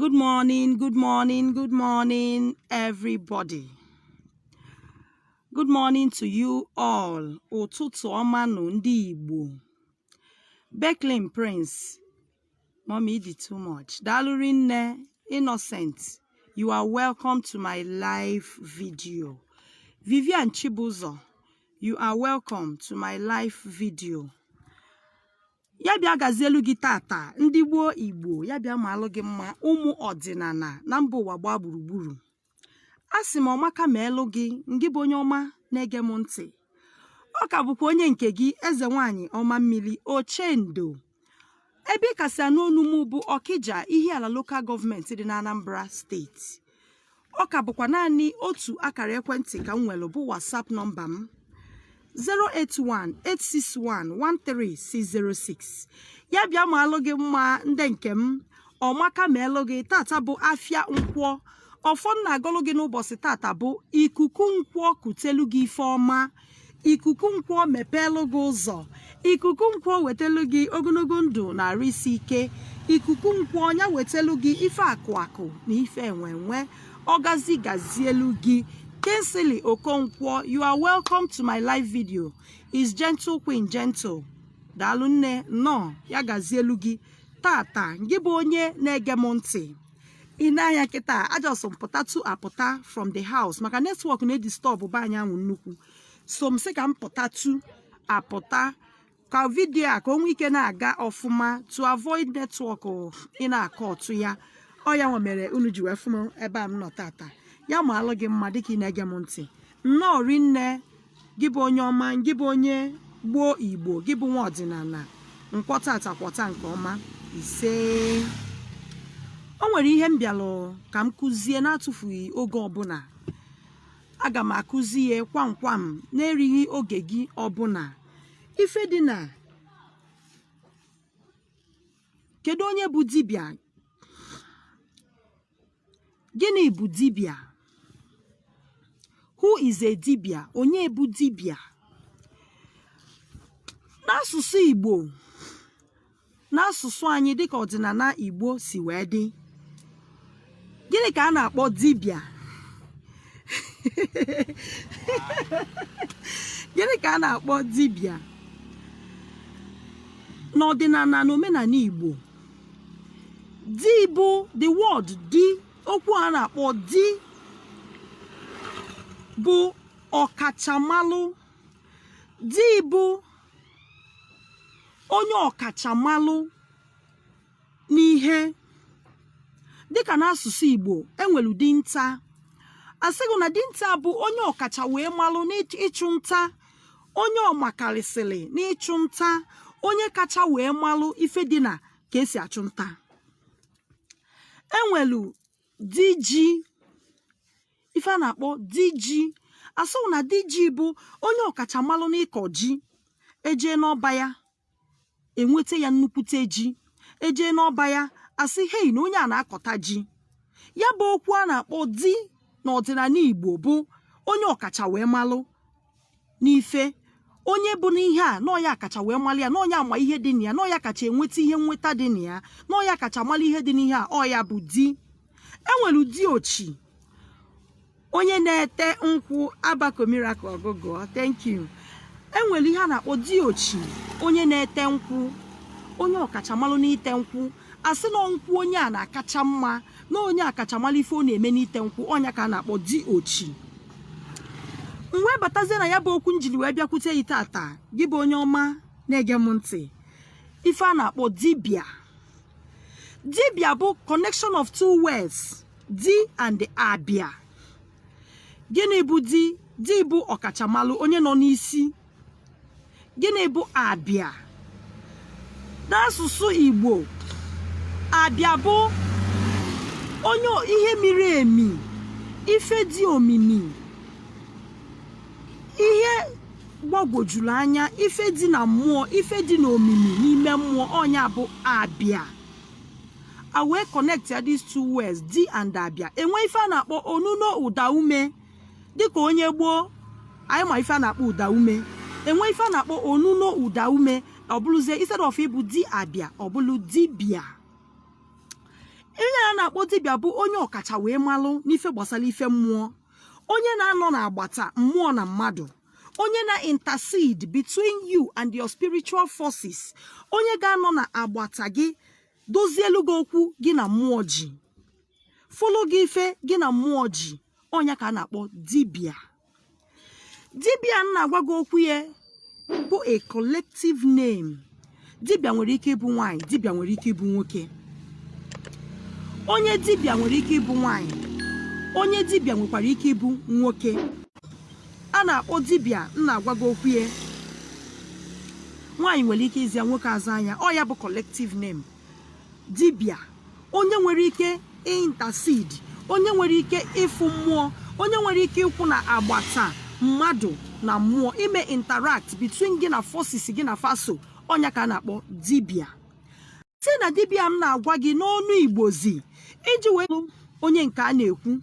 Good morning, good morning, good morning, everybody. Good morning to you all. Ụtụtụ ọma nụ ndị Igbo. Becklin Prince. Mommy did too much. Dalurinne Innocent. You are welcome to my live video. Vivian Chibuzo. You are welcome to my live video. Ya bịa gazielu gị tata ndị gboo Igbo ya bịa maalụ gị mma ụmụ ọdịnala na mba ụwa gbaa gburugburu. Asị m ọmaka meelu gị ngị bụ onye ọma na-ege m ntị. Ọ ka bụkwa onye nke gị eze nwanyị ọma mmiri Ochendo. Ebe kasị anụ onu m bụ Okija Ihiala local government dị na Anambra steeti. Ọ ka bụkwa naanị otu akara ekwentị ka m nwere bụ WhatsApp nọmba m 081-861-13606. Ya bịa maalụ gị mma ndị nke m ọmaka meelụ gị tata bụ afịa nkwọ. Ọfọ na-agọlụ gị n'ụbọchị tata bụ ikuku nkwọ kutelu gị ife ọma. Ikuku nkwọ mepeelụ gị ụzọ. Ikuku nkwọ wetelu gị ogologo ndụ na arụ isi ike. Ikuku nkwọ ya wetelu gị ife akụ na ife enwenwe. Ọgazi gazielu gị. Kinsley Okonkwo, you are welcome to my live video. Is Gentle Queen Gentle. Dalunne no ya gazielu gị tata ngị bụ onye na-ege m ntị. Inaya kita ajosom potatu apota from the house. Maka network na disturb ba anyanwụ nnukwu. So m sị ka m potatu apota ka video a ka onwe ike na-aga ọfụma to avoid network ina akọtụ ya. Ọ ya nwe mere unu ji wefu m ebe a m nọ tata. Ya maalụ gị mma dịka ị na-ege m ntị. Nnọọ rinne gị bụ onye ọma, gị bụ onye gboo Igbo, gị bụ nwa ọdịnala. Nkwọta atakwọta nke ọma. Ise. O nwere ihe m bịalụ ka m kụzie na-atụfughị oge ọbụla. Aga m akụzie kwamkwam na-erighị oge gị ọbụla. Ife dị na kedu onye bụ dibịa? Gịnị bụ dibịa? Who is a dibịa? Onye bụ dibịa? N'asụsụ Igbo, n'asụsụ anyị dịka ọdịnala Igbo si wee dị. Gịnị ka a na-akpọ dibịa? Gịnị ka a na-akpọ dibịa? N'ọdịnala na omenala Igbo, di bụ the word di, okwu a na-akpọ di bụ ọkachamalụ. Di bụ onye ọkachamalụ n'ihe. Dịka n'asụsụ Igbo enwelu dinta. Asịgụ na dinta bụ onye ọkacha wee malụ n'ịchụ nta, onye ọmakarịsịrị n'ịchụ nta, onye kacha wee malụ ife dị na ka esi achụ nta. Enwelu diji, ife a na-akpọ diji. Asịgụ na diji bụ onye ọkacha malụ n'ịkọ ji. Eje n'ọba ya enweta ya nnukwute ji. Eje n'ọba ya asị hei na onye a na-akọta ji. Ya bụ okwu a na-akpọ di n'ọdịnala Igbo bụ onye ọkacha wee malụ n'ife. Onye bụ n'ihe a nọ ya kacha wee malụ ya, nọ ya ama ihe dị na ya, nọ ya kacha enweta ihe nweta dị na ya, nọ ya kacha malụ ihe dị n'ihe a, ọ ya bụ di. Enwelu di ochi, onye na-ete nkwụ. Abako Miracle Ogogo, thank you. Enwelu ihe a na-akpọ di ochi, onye na-ete nkwụ, onye ọkachamalụ n'ite nkwụ. Asị na nkwụ onye a na-akacha mma, na onye akachamalụ ife ọ na-eme n'ite nkwụ, ọnya ka a na-akpọ di ochi. Mwe batazie na ya bụ okwu njiri wee bịakwute yi tata, gị bụ onye ọma na-ege m ntị. Ife a na-akpọ dibịa. Dibịa bụ connection of two words, di and abịa. Gịnị bụ di? Di bụ ọkachamalụ, onye nọ n'isi. Gịnị bụ abịa? N'asụsụ Igbo, abịa bụ onye ihe miri emi, ife dị omimi, ihe gbagwojuru anya, ife dị na mmụọ, ife dị na omimi n'ime mmụọ, ọnya bụ abịa. I will connect these two words, di and abịa. Enwe ife a na-akpọ onuno ụda ume. Dịka onye gboo anyị ma ife a na-akpọ ụda ume. Enwe ife a na-akpọ onuno ụda ume. Ọ bụrụzie instead of ịbụ di abịa, ọ bụrụ dibịa. Ihe a na-akpọ dibịa bụ onye ọkacha wee malụ n'ife gbasara ife mmụọ, onye na-anọ n'agbata mmụọ na mmadụ, onye na-intercede between you and your spiritual forces, onye ga-anọ na agbata gị dozielu gị okwu gị na mmụọ ji, fụlụ gị ife gị na mmụọ ji, onye ka a na-akpọ dibịa. Dibịa na-agwa gị okwu ya bụ a collective name. Dibịa nwere ike ịbụ nwanyị, dibịa nwere ike ịbụ nwoke. Onye dibịa nwere ike ịbụ nwanyị, onye dibịa nwekwara ike ịbụ nwoke. A na-akpọ dibịa na-agwa gị okwu ya, nwanyị nwere ike ịzịa nwoke azụ anya, ọ ya bụ collective name. Dibịa onye nwere ike intercede, onye nwere ike ịfụ mmụọ, onye nwere ike ịkwụ na agbata mmadụ na mmụọ, ime interact between gị na forces gị na faso, onye ka a na-akpọ dibịa. Si na dibịa m na-agwa gị n'ọnụ Igbozi iji wee onye nke a na-ekwu,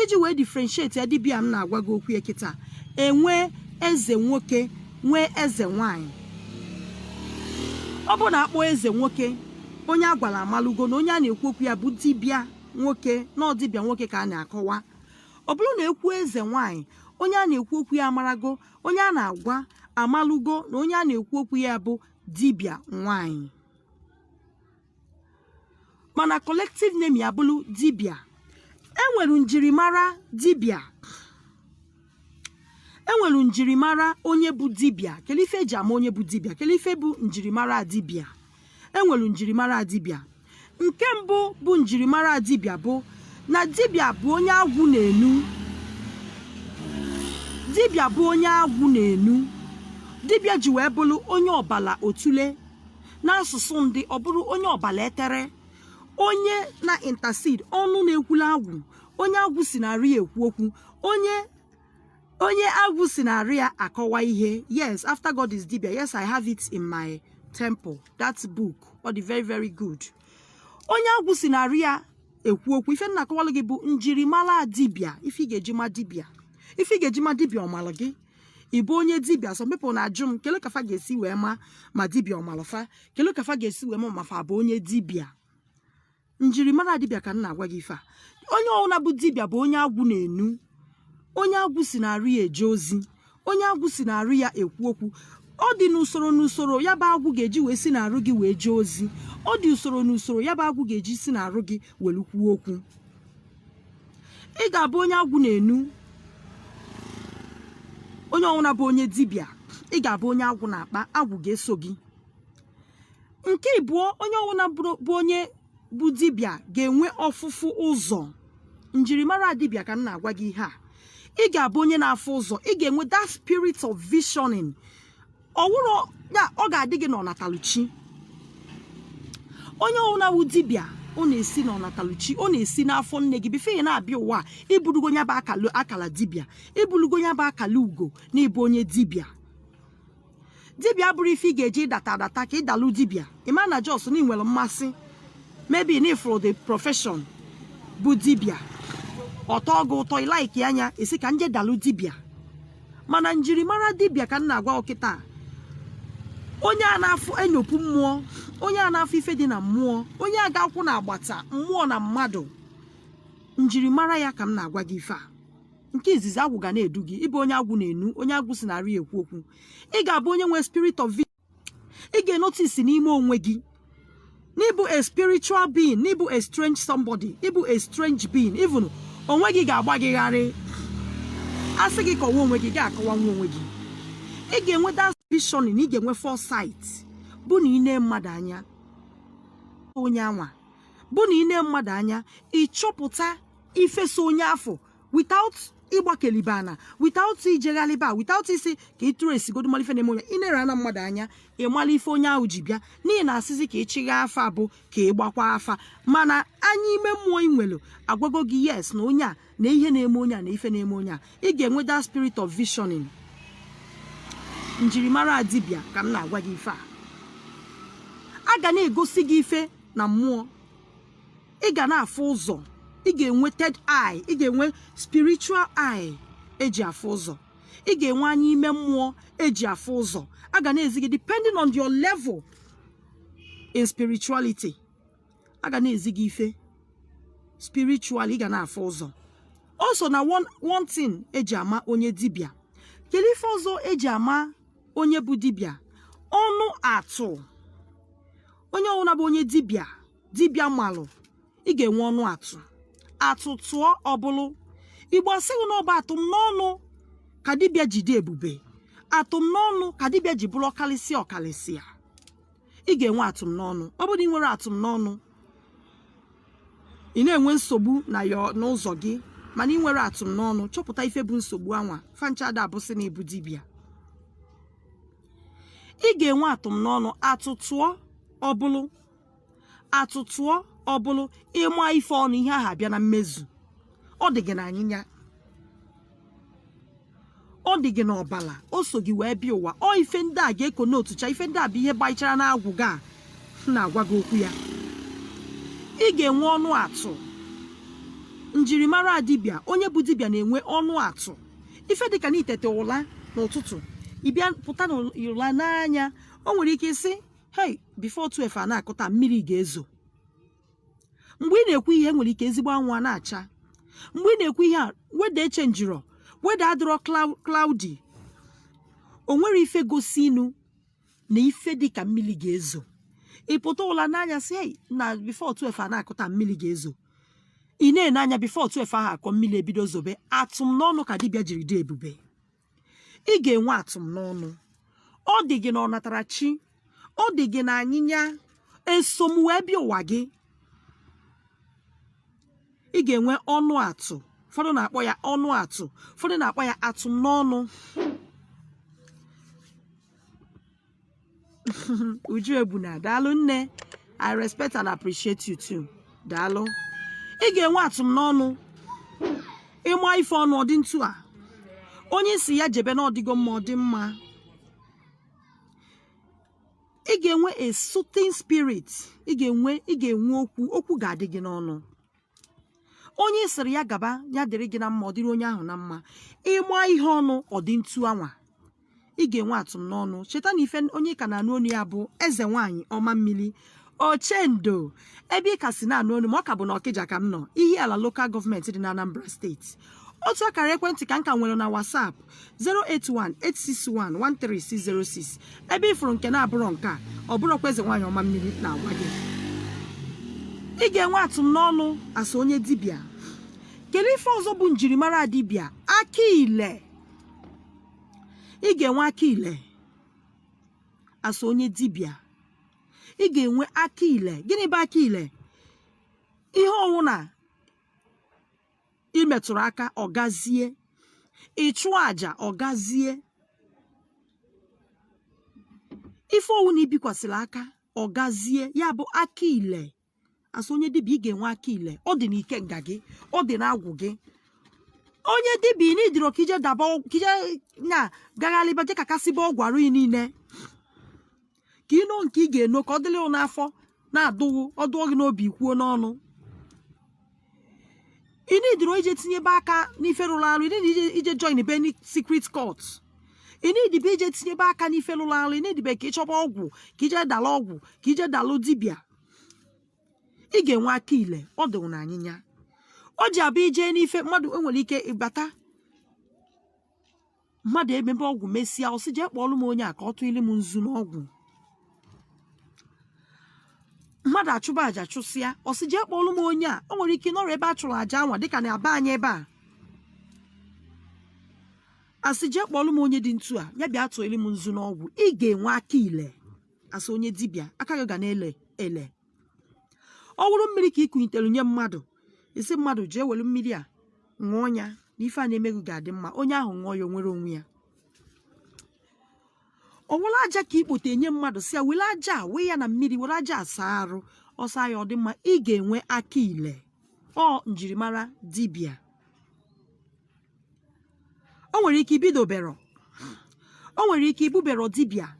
iji wee differentiate ya. Dibịa m na-agwa gị okwu ya kịta enwe eze nwoke nwee eze nwanyị. Ọ bụ na akpọ eze nwoke, onye a gwara amalụgo na onye a na-ekwu okwu ya bụ dibịa nwoke, na ọ dibịa nwoke ka a na-akọwa. Ọ bụrụ na ekwu eze nwanyị, onye a na-ekwu okwu ya amarago, onye a na-agwa amalụgo na onye a na-ekwu okwu ya bụ dibịa nwanyị. Mana collective name ya bụrụ dibịa. Enwere njirimara dibịa, enwere njirimara onye bụ dibịa. Kedu ife eji ama onye bụ dibịa? Kedu ife bụ njirimara dibịa? Enwere njirimara dibịa. Nke mbụ bụ njirimara dibịa bụ na dibịa bụ onye agwụ na-enu. Dibịa bụ onye agwụ na-enu. Dibịa ji wee bụrụ onye ọbala otule, n'asụsụ ndị ọ bụrụ onye ọbala etere, onye na intercede, ọnụ na-ekwula agwụ, onye agwụ si narị ekwu okwu, onye agwụ si narị ya akọwa ihe. Yes, after God is dibịa. Yes, I have it in my temple, that book. Ọ dị very very good. Onye agwụ si narị ya ekwu okwu. Ife nna akọwalụ gị bụ njirimara dibịa. Ife ị ga-eji ma dibịa, ife ị ga-eji ma dibịa ọmalụ gị, ịbụ onye dibịa. Some people na-ajụ m kele kafa ga-esi wee ma dibịa ọmalụfa, kele kafa ga-esi wee ma fa bụ onye dibịa. Njirimara dibịa ka m na-agwa gị ife a. Onye ọwụna bụ dibịa bụ onye agwụ na-enu, onye agwụ si narị ya eje ozi, onye agwụ si narị ya ekwu okwu. Ọ dị n'usoro ya bụ agwụ ga-eji wee si n'arụ gị wee jee ozi. Ọ dị n'usoro ya bụ agwụ ga-eji si n'arụ gị wee kwuo okwu. Ị ga-abụ onye agwụ na-enu, onye ọwụna bụ onye dibịa. Ị ga-abụ onye agwụ na-akpa, agwụ ga-eso gị. Nke ịbụọ, onye ọwụna bụ onye bụ dibịa ga-enwe ọfụfụ ụzọ. Njirimara dibịa ka m na-agwa gị ihe a. Ị ga-abụ onye na-afụ ụzọ. Ị ga-enwe that spirit of visioning. Ọwụrụ ya, ọ ga-adị gị n'ọnataluchi. Onye ọwụna bụ dibịa, ọ na-esi n'ọnataluchi, ọ na-esi n'afọ nne gị. Bifo ị na-abịa ụwa, iburugo ya bụ akala dibịa, iburugo ya bụ akala ugo na ịbụ onye dibịa. Dibịa bụrụ ife ị ga-eji data ka ị dalụ dibịa. Ịma na jos na ị nwere mmasị, maybe na for the profession bụ dibịa, ọtọ gị ụtọ, ilaiki anya esi ka nje dalụ dibịa. Mana njirimara dibịa ka m na-agwa ọkịta, onye a na-afụ enyopu mmụọ, onye a na-afụ ife dị na mmụọ, onye a ga-akwụ na agbata mmụọ na mmadụ. Njirimara ya ka m na-agwa gị ife a. Nke izizi, agwụ ga na-edu gị. Ịbụ onye agwụ na-enu, onye agwụ si narị ekwu okwu. Ị ga-abụ onye nwee spirit of vision. Ị ga-enotisi n'ime onwe gị n'ịbụ a spiritual being, n'ịbụ a strange somebody, ịbụ a strange being. Even onwe gị ga-agba gị gharị. Asị gị kọwa onwe gị, ga-akọwa nwa onwe gị. Ị ga-enwe that vision, ị ga-enwe foresight. Bụ na ị na mmadụ anya, onye anwa bụ na ị na mmadụ anya, ịchọpụta ifeso onye afọ without ịgbakelibana, without ijeghaliba, without isi ka ị tụrụ esigodo mara ife na-eme onye. Ị na-ere na mmadụ anya, ị mara ife onye ahụ ji bịa, n'ihi na asịzi ka ị chịgha afa bụ ka ị gbakwa afa. Mana anya ime mmụọ ị nwere agwago gị yes na onye a na ihe na-eme onye a na ife na-eme onye a. Ị ga-enwe that spirit of visioning. Njirimara dibịa ka m na-agwa gị ife a ga na-egosi gị ife na mmụọ. Ị ga na-afụ ụzọ. Ị ga-enwe third eye. Ị ga-enwe spiritual eye eji afụ ụzọ. Ị ga-enwe anya ime mmụọ eji afụ ụzọ. A ga na-ezi gị depending on your level in spirituality. A ga na-ezi gị ife spiritually ga na afọ ụzọ. Also na one thing eji ama onye dibia. Kedu ife ọzọ eji ama onye bụ dibia? Ọnụ atụ. Onye ọwụna bụ onye dibia malụ, ị ga-enwe ọnụ atụ. Atụ tụọ ọbụlụ. Igbo asịghị na ọba atụm n'ọnụ ka dibia jide ebube. Atụm n'ọnụ ka dibia ji bụrụ ọkalịsịa. Ị ga-enwe atụm n'ọnụ. Ọ bụrụ na ị nwere atụm n'ọnụ, ị na-enwe nsogbu n'ụzọ gị, mana ị nwere atụm n'ọnụ, chọpụta ife bụ nsogbu anwa, fanchada abụsị na ibu dibia. Ị ga-enwe atụm n'ọnụ, atụtụọ ọbụlụ ịma ife ọnụ ihe ahụ abịa na mmezu. Ọ dị gị na anyịnya, ọ dị gị n'ọbala, o so gị wee bịa ụwa. Ọ ife ndị a ga-eko n'otucha, ife ndị a bụ ihe gbachara n'agwụ gị a na-agwa gị okwu ya. Ị ga-enwe ọnụ atụ. Njirimara dibia, onye bụ dibia na-enwe ọnụ atụ. Ife dịka na itete ụla n'ụtụtụ, ịbịa pụta n'ụla n'anya, o nwere ike isi, hey, before 12 a na-akụta mmiri ga-ezo. Mgbe ị na-ekwu ihe nwere ike ezigbo anwụ a na-acha. Mgbe ị na-ekwu ihe a, weda echenjiro, weda adịrọ cloudy. O nwere ife gosi inu na ife dịka mmiri ga-ezo. Ị pụta ụla n'anya si, hey, na before 12 a na-akụta mmiri ga-ezo. Ị na-ene anya before 12 ahụ akọ mmiri ebido zobe. Atụm n'ọnụ ka dibia jiri dị ebube. Ị ga-enwe atụm n'ọnụ. Ọ dị gị na ọnatarachi, ọ dị gị na anyịnya, esom wee bịa ụwa gị. Ị ga-enwe ọnụ atụ. Ụfọdụ na-akpọ ya ọnụ atụ, ụfọdụ na-akpọ ya atụm n'ọnụ. Uju Ebuna, daalụ nne. I respect and appreciate you too. Daalụ. Ị ga-enwe atụm n'ọnụ. Ịma ife ọnụ ọdị ntu a. Onye isi ya jebe na ọdịgo mma, ọdị mma. Ị ga-enwe a soothing spirit. Ị ga-enwe okwu ga-adị gị n'ọnụ. Onye sịrị ya gaba, ya dịrị gị na mma, ọ dịrị onye ahụ na mma. Ịma ihe ọnụ ọdị ntu anwa. Ị ga-enwe atụm n'ọnụ. Cheta na ife onye ka na-anụ onu ya bụ eze nwaanyị ọma mmiri. Ochendo, ebe ị ka si na-anụ onu, ma ọ ka bụ na Ọkịja ka m nọ. Ihe ala local gọọmenti dị na Anambra steeti. Otu akara ekwentị ka nka nwere na WhatsApp 081-861-13606. Ebe ifuru nke na-abụrọ nke a, ọ bụrụkwa eze nwaanyị ọma mmiri na-agwa gị. Ị ga-enwe atụm n'ọnụ asa onye dibia. Kedu ife ọzọ bụ njirimara dibia? Aka ile. Ị ga-enwe aka ile asa onye dibia. Ị ga-enwe aka ile. Gịnị bụ aka ile? Ihe ọnwụ na imetụrụ aka ọgazie. Ịchụ aja ọgazie. Ife ọnwụ na ibikwasịrị aka ọgazie, ya bụ aka ile. Asa onye dibia, ị ga-enwe aka ile. Ọ dị n'ike nga gị, ọ dị n'agwụ gị. Onye dibia n'idiro kije daba kije na gaghalịba je kakasịba ọgwụ arụ niile. Ka ino nke ị ga-eno ka ọ dịlị n'afọ na-adụghụ ọdụọ gị n'obi kwuo n'ọnụ. Ị n'idiro ije tinyebe aka n'ife rụrụ arụ, ije join be ni secret court. Ị n'idibe ije tinyebe aka n'ife rụrụ arụ, ị n'idibe ka ịchọba ọgwụ, ka ije dalụ ọgwụ, ka ije dalụ dibia. Ị ga-enwe aka ile. Ọ dị na anyịnya. O ji abịa ije n'ife mmadụ enwere ike ịbata. Mmadụ emebe ọgwụ mesịa, ọ sị jee kpọọlụ m onye a ka ọ tụili m nzu n'ọgwụ. Mmadụ achụba aja chụsịa, ọ sị jee kpọọlụ m onye a. O nwere ike nọrọ ebe a chụrụ aja anwa dịka na aba anyị ebe a. Asị jee kpọọlụ m onye dị ntu a, ya bịa tụili m nzu n'ọgwụ. Ị ga-enwe aka ile asa onye dibia. Aka gị ga na-ele ele. Ọ wụrụ mmiri ka ị kụnyitere nye mmadụ, isi mmadụ jee welu mmiri a ṅụọ ya, na ife a na-emegụ ga-adị mma. Onye ahụ ṅụọ ya, onwere onwe ya. Ọ wụrụ aja ka ikpote nye mmadụ si ya were aja wee ya na mmiri, were aja asa arụ, ọsa ya ọ dị mma. Ị ga-enwe aka ile. Ọ njirimara dibia. O nwere ike ibidobero, o nwere ike ibubero dibia,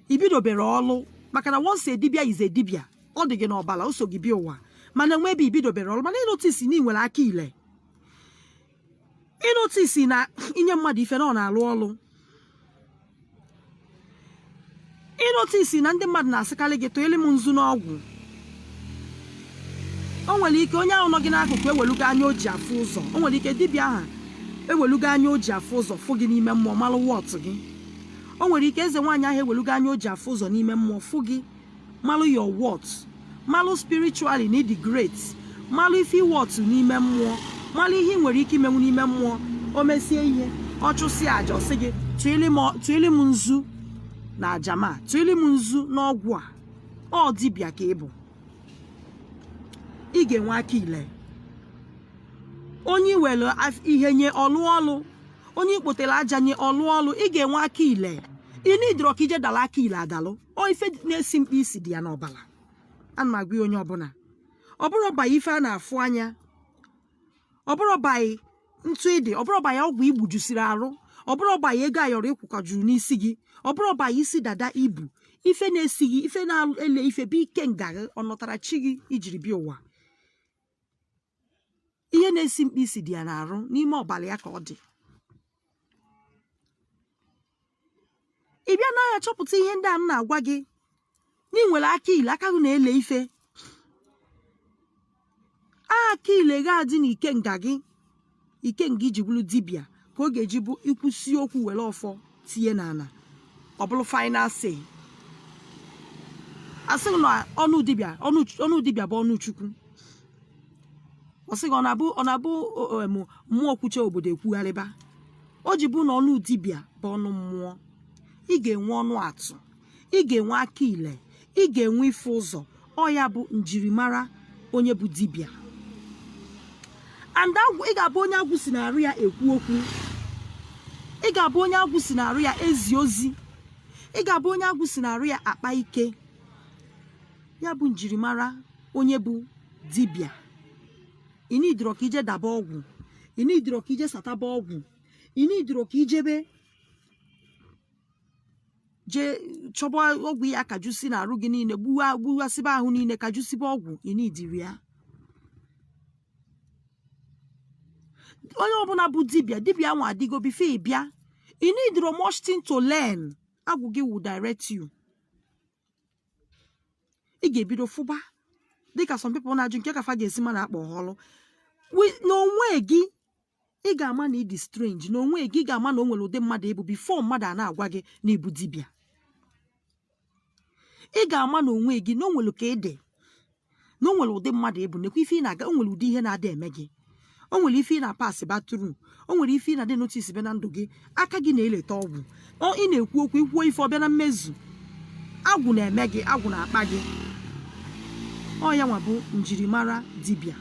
ibidobero ọlụ, maka na once dibia is a dibia. Ọ dị gị n'ọbala, o so gị bịa ụwa, mana nwe ebe ibidobere ọrụ. Mana ịnotisi na ị nwere aka ile. Ịnotisi na inye mmadụ ife na ọ na-alụ ọlụ. Ịnotisi na ndị mmadụ na-asịkarị gị tụele m nzu n'ọgwụ. o nwere ike onye ahụ nọ gị n'akụkụ ewelugo anya o ji afụ ụzọ. O nwere ike dibịa ahụ ewelugo anya o ji afụ ụzọ fụ gị n'ime mmụọ malụ wọt gị. O nwere ike eze nwaanyị ahụ ewelugo anya o ji afụ ụzọ n'ime mmụọ fụ gị malụ your what, malụ spiritually need the great, malụ ife wọt n'ime mmụọ, malụ ihe ị nwere ike imenwu n'ime mmụọ. O mesie ihe ọ chụsị aja ọsị gị tụili m nzu na aja ma tụili m nzu n'ọgwụ a. Ọ dibịa ka ị bụ. Ị ga-enwe aka ile. Onye iwere ihe nye ọlụ, onye ikpotere aja nye ọlụ, ị ga-enwe aka ile. Ị nidiro ka ije dala aka ile adalụ. O ife na-esi mkpa isi dị ya n'ọbala. Ana m agwa onye ọbụla, ọ bụrụ ọbanye ife a na-afụ anya, ọ bụrụ ọbanye ntụ ịdị, ọ bụrụ ọbanye ọgwụ igbujusiri arụ, ọ bụrụ ọbanye ego ayọrọ ịkwụkọjuru n'isi gị, ọ bụrụ ọbanye isi dada ibu, ife na-esi gị, ife na-ele ife bụ ike ngagha ọ nọtara chi gị ijiri bịa ụwa. Ihe na-esi mkpa isi dị ya n'arụ n'ime ọbala ya ka ọ dị. Ị bịa na ya chọpụta ihe ndị a m na-agwa gị n'inwere aka ile, aka gị na-ele ife. Aka ile ga-adị n'ike nga gị, ike nga iji bụrụ dibịa ka ọ ga-eji bụ ikwusi okwu were ọfọ tinye n'ala, ọ bụrụ final say. Asịghị na ọnụ dibịa bụ ọnụ Chukwu. Ọ sịghị ọ na-abụ mmụọ kwuche obodo ekwugharịba. O ji bụ na ọnụ dibịa bụ ọnụ mmụọ. Ị ga-enwe ọnụ atụ, ị ga-enwe aka ile, ị ga-enwe ife ụzọ. Ọ ya bụ njirimara onye bụ dibịa. And ị ga-abụ onye agwụ si na arụ ya ekwu okwu. Ị ga-abụ onye agwụ si na arụ ya ezi ozi. Ị ga-abụ onye agwụ si na arụ ya akpa ike. Ya bụ njirimara onye bụ dibịa. Ị nidiro ka ije daba ọgwụ, ị nidiro ka ije sataba ọgwụ, ị nidiro ka ijebe jee chọba ọgwụ ya kajusi na arụ gị niile, gbuwasịba ahụ niile kajusiba ọgwụ. Ị nidiri ya. Onye ọbụla bụ dibịa nwa adịgo bifo ị bịa. Ị nidiro much thing to learn. Agwụ gị will direct you. Ị ga-ebido fụba dịka some people na-ajụ nke kafa ga-esi ma na-akpọ ọlụ n'onwe gị. Ị ga-ama na ị dị strange n'onwe gị. Ị ga-ama na o nwere ụdị mmadụ ịbụ before mmadụ a na-agwa gị na ịbụ dibịa. Ị ga-ama na onwe gị na o nwere ka ị dị, na o nwere ụdị mmadụ ịbụ, nekwa ife ị na-aga. O nwere ụdị ihe na-ada eme gị, o nwere ife ị na-apasị batru, o nwere ife ị na-adị notice bịa na ndụ gị. Aka gị na-eleta ọgwụ, ị na-ekwu okwu ikwuo ife ọbịa na mmezu. Agwụ na-eme gị, agwụ na-akpa gị. Ọ ya nwa bụ njirimara dibịa.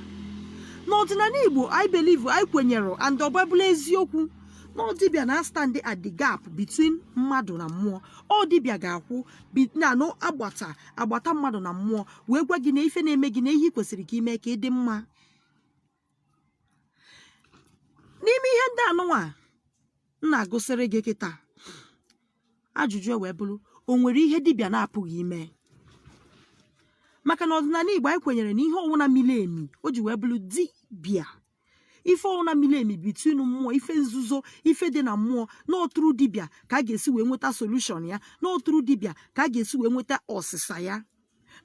N'ọdịnala Igbo, I believe, I kwenyere and ọbụla eziokwu na dibịa na stand at the gap between mmadụ na mmụọ. Ọ dibịa ga-akwụ na agbata mmadụ na mmụọ wee gwa gị na ife na-eme gị na ihe kwesịrị ka ime ka ị dị mma. N'ime ihe ndị anụnwa m na-agụsịrị gị kịta, ajụjụ wee bụrụ, o nwere ihe dibịa na-apụghị ime? Maka na ọdịnala Igbo anyị kwenyere na ihe ọwụna mili emi o ji wee bụrụ dibịa. Ife ọwụna mili emi between mmụọ, ife nzuzo, ife dị na mmụọ, na ọtụrụ dibịa ka a ga-esi wee nweta solution ya, na ọtụrụ dibịa ka a ga-esi wee nweta ọsịsa ya,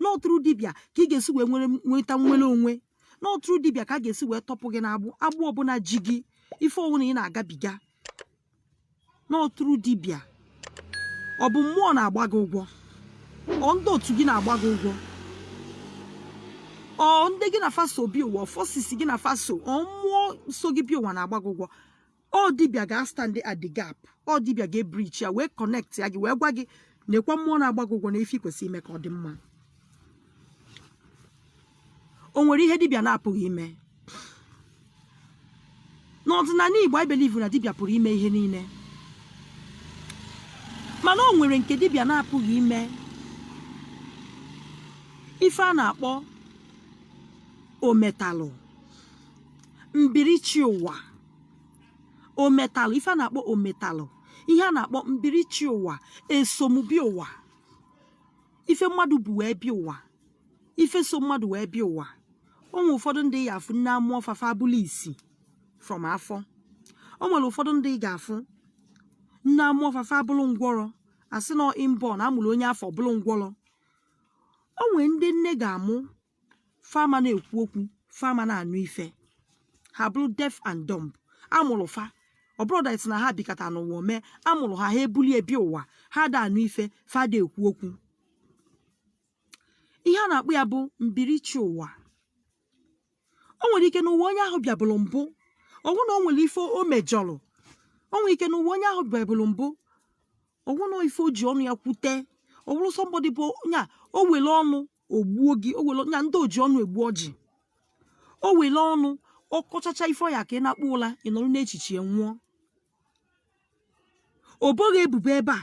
na ọtụrụ dibịa ka ị ga-esi wee nweta nnwere onwe, na ọtụrụ dibịa ka a ga-esi wee tọpụ gị na agbụ ọbụla ji gị, ife ọwụna ị na-agabiga. Na ọtụrụ dibịa ọ bụ mmụọ na-agba gị ụgwọ, ọ ndị otu gị na-agba gị ụgwọ, ọ ndị gị na faso bi ụwa, fọsisi gị na faso, ọ mmụọ so gị bi ụwa na-agba gị ụgwọ. Ọ dibịa ga-stand at the gap. Ọ dibịa ga-ebrich ya wee connect ya gị wee gwa gị nekwa mmụọ na-agba gị ụgwọ na ife kwesịrị ime ka ọ dị mma. O nwere ihe dibịa na-apụghị ime? N'ọdịnala Igbo, I believe na dibịa pụrụ ime ihe niile, mana o nwere nke dibịa na-apụghị ime. Ife a na-akpọ ometalụ, mbirichi ụwa. Ometalụ, ife a na-akpọ ometalụ, ihe a na-akpọ mbirichi ụwa, esomubi ụwa. Ife mmadụ bụ wee bịa ụwa, ife so mmadụ wee bịa ụwa. O nwere ụfọdụ ndị ya afụ nne amụọ fafa abụla isi from afọ. O nwere ụfọdụ ndị ga-afụ nne amụọ fafa abụrụ ngwọrọ, asị na inborn amụrụ onye afọ bụrụ ngwọrọ. O nwere ndị nne ga-amụ fama na-ekwu okwu fama na-anụ ife ha bụrụ deaf and dumb amụrụ fa ọ bụrụ dat na ha bikata n'ụwa mee amụrụ ha ebuli ebi ụwa ha da anụ ife fada ekwu okwu ihe a na-akpụ ya bụ mbirichi ụwa o nwere ike n'ụwa onye ahụ bịabụrụ mbụ ọwụ na o nwere ife o mejọrọ o nwere ike n'ụwa onye ahụ bịabụrụ mbụ ọwụ na ife o ji ọnụ ya kwute ọ bụrụ somebody bụ nya o were ọnụ ogbuo gị o were nya ndị oji ọnụ egbu ọjị o were ọnụ ọkọchacha ife ọya ka ị na-akpụ ụla ị nọrọ n'echiche nwụọ o boghị ebubo ebe a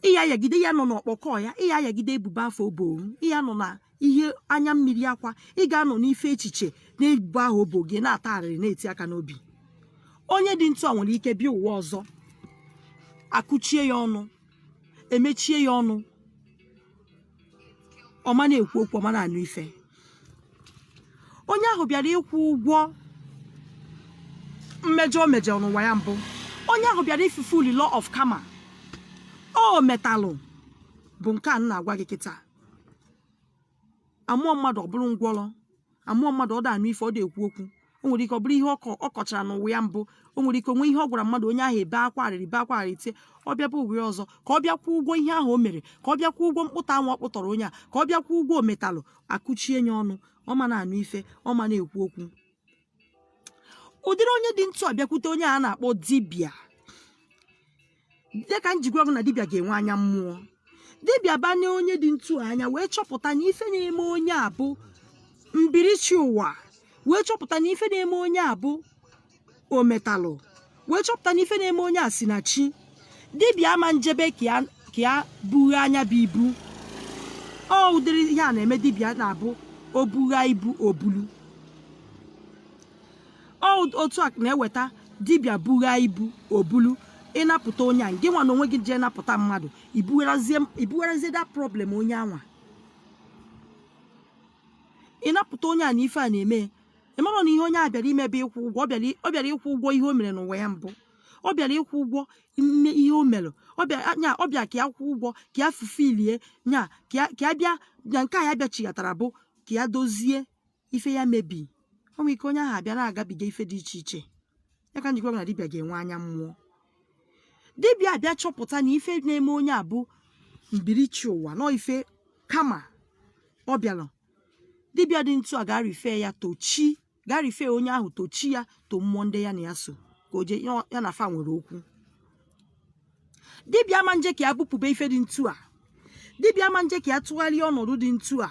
ịya yagide ya nọ n'ọkpọkọ ya ịya yagide ebubo afọ oboru ịya nọ na ihe anya mmiri akwa ị ga-anọ n'ife echiche na-ebubo ahụ obo gị na-ata arịrị na-eti aka n'obi onye dị ntụ a nwere ike bịa ụwa ọzọ akụchie ya ọnụ emechie ya ọnụ ọma na-ekwu okwu ọma na-anụ ife onye ahụ bịara ịkwụ ụgwọ mmejọ o mejọ n'ụwa ya mbụ onye ahụ bịara ifufuli law of karma o metalụ bụ nke a na-agwa gị kịta amụọ mmadụ ọ bụrụ ngwọrọ amụọ mmadụ ọ da anụ ife ọ da ekwu okwu o nwere ike ọ bụrụ ihe ọ kọchara n'ụwa ya mbụ o nwere ike onwe ihe ọ gwara mmadụ onye ahụ ebe akwa arịrị tie ọ bịa bụ uwe ọzọ ka ọ bịakwa ụgwọ ihe ahụ o mere ka ọ bịakwa ụgwọ mkpụta anwụ ọ kpụtọrọ onye a ka ọ bịakwa ụgwọ ometalụ akụchie ya ọnụ ọma na-anụ ife ọma na-ekwu okwu ụdịrị onye dị ntụ abịakwute onye a na-akpọ dibịa dịka njikwa ọgụ na dibịa ga-enwe anya mmụọ dibịa banye onye dị ntụ anya wee chọpụta na ife na-eme onye a bụ mbirichi ụwa wee chọpụta na ife na-eme onye a bụ ometalụ wee chọpụta na ife na-eme onye a si na chi dibịa ama njebe ka ya bughe anya bụ ibu ọ ụdịrị ihe a na-eme dibịa na-abụ o bugha ibu obulu otu a na-eweta dibịa bugha ibu obulu ịnapụta onye a gị nwa na onwe gị jee napụta mmadụ ibugharazie da problem onye anwa ịnapụta onye a na ife a na-eme ịmara na ihe onye a bịara imebe ịkwụ ụgwọ ọ bịara ịkwụ ụgwọ ihe o mere n'ụwa ya mbụ ọ bịara ịkwụ ụgwọ ihe o mere ọ bịa ka ya kwụ ụgwọ ka ya fufilie nya ka ya bịa na nke a ya bịachighatara bụ ka ya dozie ife ya mebi ọ nwere ike onye ahụ abịa na-agabiga ife dị iche iche ya ka njikwa na dibịa ga-enwe anya mmụọ dibịa abịa chọpụta na ife na-eme onye a bụ mbirichi ụwa nọ ife kama ọ bịara dibịa dị ntụ a ga-arife ya tochi ga-arife onye ahụ tochi ya to mmụọ ndị ya na ya so ka o jee ya na fa nwere okwu dibịa ama nje ka ya bupụbe ife dị ntụ a dibịa ama nje ka ya tụgharịa ọnọdụ dị ntụ a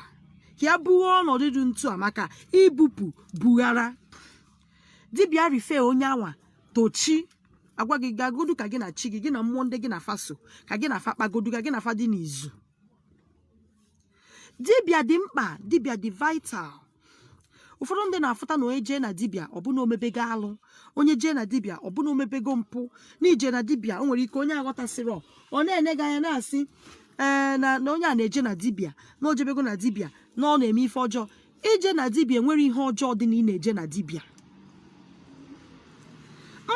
ka ya bughe ọnọdụ dị ntụ a maka ibupụ bughara dibịa rife onye anwa tochi agwa gị gagodu ka gị na chi gị na mmụọ ndị gị na faso ka gị na fa kpagodu ka gị na fa dị n'izu dibịa dị mkpa dibịa dị vital ụfọdụ ndị na-afụta na onye jee na dibịa ọbụna omebego alụ onye jee na dibịa ọbụna omebego mpụ na ije na dibịa o nwere ike onye aghọtasịrị ọ na-enega anya na-asị na onye a na-eje na dibịa na ojebego na dibịa na ọ na-eme ife ọjọọ ije na dibịa nwere ihe ọjọọ dị na ị na-eje na dibịa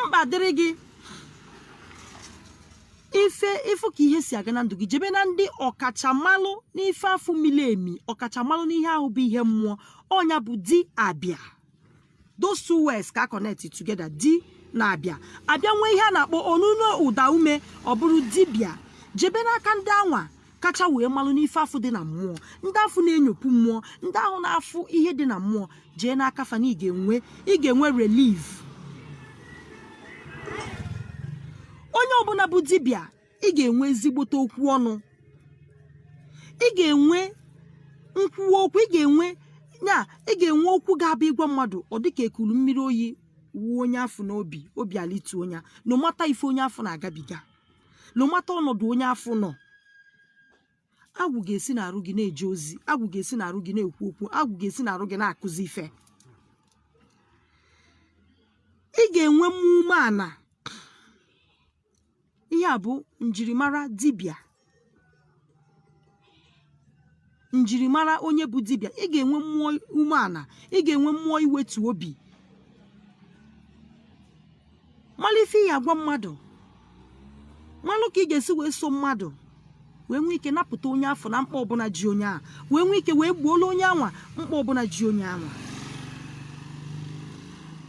mkpa dịrị gị ifu ka ihe si aga na ndụ gị jebe na ndị ọkachamalụ n'ife afụ mili emi ọkachamalụ n'ihe ahụ bụ ihe mmụọ ọnya bụ di abịa those two words ka connect together di na abịa nwee ihe a na-akpọ onuno ụda ume ọ bụrụ dibịa jebe n'aka ndị anwa kacha wee malụ n'ife afụ dị na mmụọ ndị afụ na-enyopụ mmụọ ndị ahụ na-afụ ihe dị na mmụọ jee n'aka fa na ị ga-enwe relief onye ọbụla bụ dibịa ị ga-enwe ezigbote okwu ọnụ ị ga-enwe nkwuwa okwu ị ga-enwe okwu ga-abụ ịgwa mmadụ ọ dịka ekulu mmiri oyi wuo onye afọ n'obi obi alitu onye no mata ife onye afọ na-agabiga no mata ọnọdụ onye afọ nọ agwụ ga-esi n'arụ gị na-eje ozi agwụ ga-esi n'arụ gị na-ekwu okwu agwụ ga-esi n'arụ gị na-akụzi ife ị ga-enwe umeala ihe a bụ njirimara dibịa njirimara onye bụ dibịa ị ga-enwe mmụọ umeala ị ga-enwe mmụọ iwetu obi malụ ife ya agwa mmadụ malụ ka ị ga-esi wee so mmadụ wee nwee ike napụta onye afọ na mkpa ọbụla ji onye a, wee nwee ike wee gbuola onye anwa mkpa ọbụla ji onye anwa.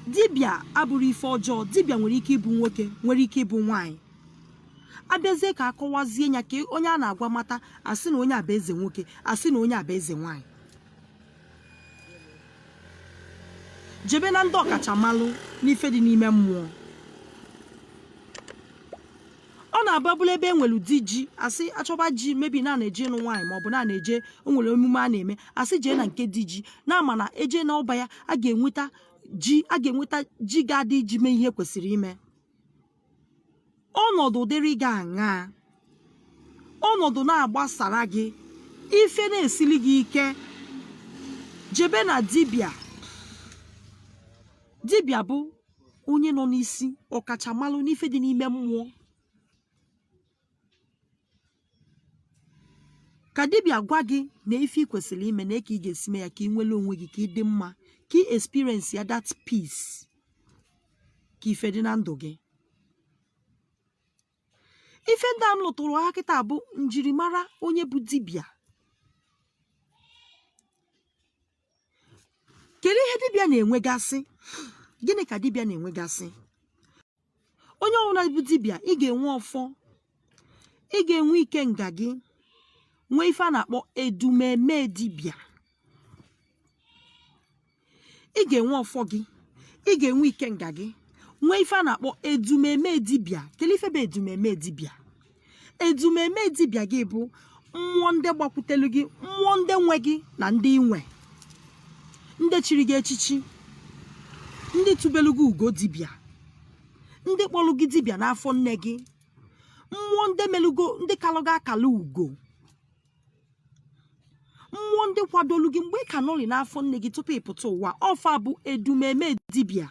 Dibịa abụrụ ife ọjọọ. Dibịa nwere ike ịbụ nwoke, nwere ike ịbụ nwaanyị. Abịazie ka akọwazie ya ka onye a na-agwa mata, asị na onye a bụ eze nwoke, asị na onye a bụ eze nwaanyị. Jebe na ndị ọkachamalụ n'ife dị n'ime mmụọ. Ọ na-ababụla ebe enwelu di ji, asị achọba ji mebi na-eje ịnụ nwaanyị maọbụ na-eje o nwere emume a na-eme, asị jee na nke di ji na-ama na eje na ọba ya a ga-enweta ji ga-adị iji mee ihe kwesịrị ime. Ọnọdụ dịrị gị aṅaa, ọnọdụ na-agbasara gị, ife na-esili gị ike, jebe na dibịa. Dibịa bụ onye nọ n'isi, ọkachamalụ n'ife dị n'ime mmụọ. Ka dibịa gwa gị na ife ị kwesịrị ime na ka ị ga-esi mee ya ka ị nwere onwe gị, ka ị dị mma, ka ị experience ya that peace, ka ife dị na ndụ gị. Ife ndị a m lụtụrụ ha kịta bụ njirimara onye bụ dibịa. Kedu ihe dibịa na-enwegasị? Gịnị ka dibịa na-enwegasị? Onye ọbụla bụ dibịa, ị ga-enwe ọfọ, ị ga-enwe ike nga gị, nwee ife a na-akpọ edumeme dibịa. Ị ga-enwe ọfọ gị, ị ga-enwe ike nga gị, nwee ife a na-akpọ edumeme dibịa. Kedu ife bụ edumeme dibịa? Edumeme dibịa gị bụ mmụọ ndị gbakwutelu gị, mmụọ ndị nwe gị na ndị inwe, ndị chiri gị echichi, ndị tubelu gị ugo dibịa, ndị kpọlụ gị dibịa n'afọ nne gị, mmụọ ndị melugo, ndị kalụ gị akala ugo, mmụọ ndị kwadolu gị mgbe ị ka nọrị n'afọ nne gị tupu ịpụta ụwa. Ọfa bụ edumeme dibịa.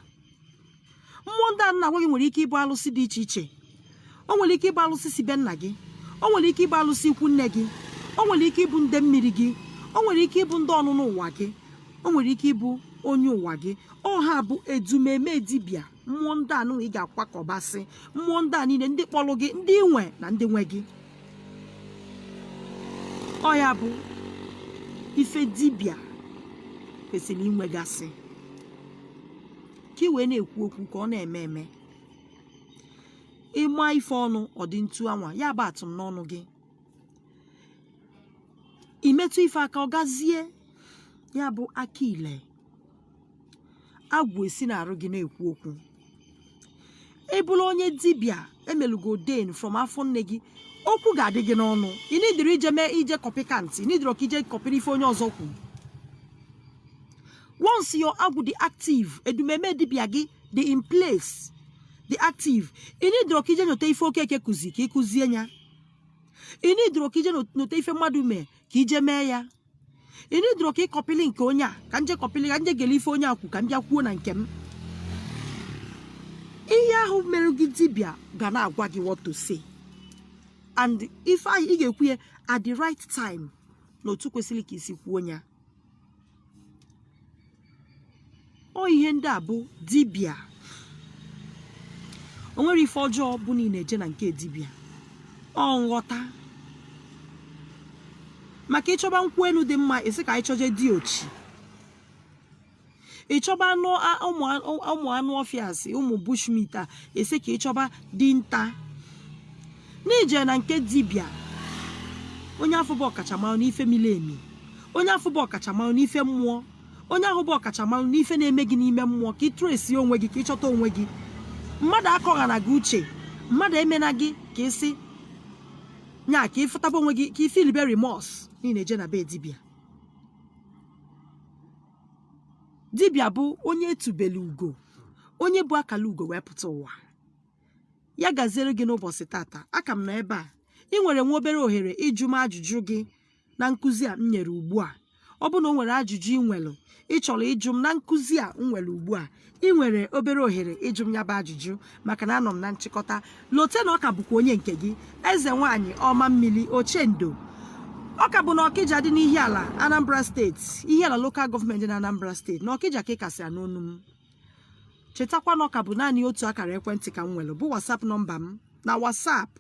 Mmụọ ndị a na-agwa gị nwere ike ịbụ alụsị dị iche iche. O nwere ike ịbụ alụsị si be nna gị, o nwere ike ịbụ alụsị ikwu nne gị, o nwere ike ịbụ ndị mmiri gị, o nwere ike ịbụ ndị ọnụnụ ụwa gị, o nwere ike ịbụ onye ụwa gị. Ọha bụ edumeme dibịa. Mmụọ ndị anụ ị ga-akwakọbasị, mmụọ ndị a niile, ndị kpọrọ gị, ndị nwe na ndị nwe gị. Ọ ya bụ ife dibịa kwesịrị inwegasị, ka ị wee na-ekwu okwu ka ọ na-eme eme. Ịma ife ọnụ ọ dị ntu anwa, ya bụ atụm n'ọnụ gị. Imetụ ife aka ọ gazie, ya bụ aka ile. Agwụ esi na-arụ gị na-ekwu okwu. Ị bụrụ onye dibịa emelugo den from afọ nne gị, okwu ga-adị gị n'ọnụ. Ị nidiri ije kọpị kantị, ị nidiri ka ije kọpịrị ife onye ọzọ kwu. Once your agwụ dị active, edumeme dibịa gị dị in place, dị active, ị nidiri ka ije nyote ife Okeke kuzi ka ị kụzie ya. Ị nidiri ka ije nyote ife mmadụ mee ka ije mee ya. Ị nidiri ka ị kọpịrị nke onye a ka nje kọpịrị, ka nje gele ife onye akwu ka m bịa kwuo na nke m. Ihe ahụ mere gị dibịa ga na-agwa gị what to say, and ife ahụ ị ga-ekwu ya at the right time, n'otu kwesịrị ka isi kwuo ya. Ọ ihe ndị a bụ dibịa. O nwere ife ọjọọ bụ niile eje na nke dibịa. Ọ nghọta. Maka ịchọba nkwụ elu dị mma, esi ka anyị chọje dị ochi. Ịchọba ụmụ anụ ọfịa, ụmụ bushmeat a, esi ka ịchọba dị nta. N'ije na nke dibịa, onye afọ bụ ọkachamara n'ife mili emi, onye afọ bụ ọkachamara n'ife mmụọ, onye ahụ bụ ọkachamara n'ife na-eme gị n'ime mmụọ, ka ị tresi onwe gị, ka ị chọta onwe gị. Mmadụ akọgha na gị uche, mmadụ emena gị ka isi nya, ka ịfụtaba onwe gị, ka ị filibe remorse niile eje na be dibịa. Dibịa bụ onye etubelu ugo, onye bụ akala ugo wee pụta ụwa. Ya gaziere gị n'ụbọchị tata. Aka m nọ ebe a. Ị nwere nwa obere ohere ịjụ m ajụjụ gị na nkụzi a m nyere ugbu a. Ọ bụ na o nwere ajụjụ ị nwere, ị chọrọ ịjụ m na nkụzi a m nwere ugbu a, ị nwere obere ohere ịjụ m ya bụ ajụjụ, maka na anọ m na nchịkọta. Lote na ọka bụkwa onye nke gị, eze nwaanyị ọma mmiri Ochendo. Ọka bụ na Ọkịja dị n'Ihiala, Anambra steeti, Ihiala local gọọmenti na Anambra steeti, na Ọkịja ka ị kasị anụ ọnụ m. Chetakwa na ọka bụ naanị otu akara ekwentị ka m nwere, bụ WhatsApp nọmba m. Na WhatsApp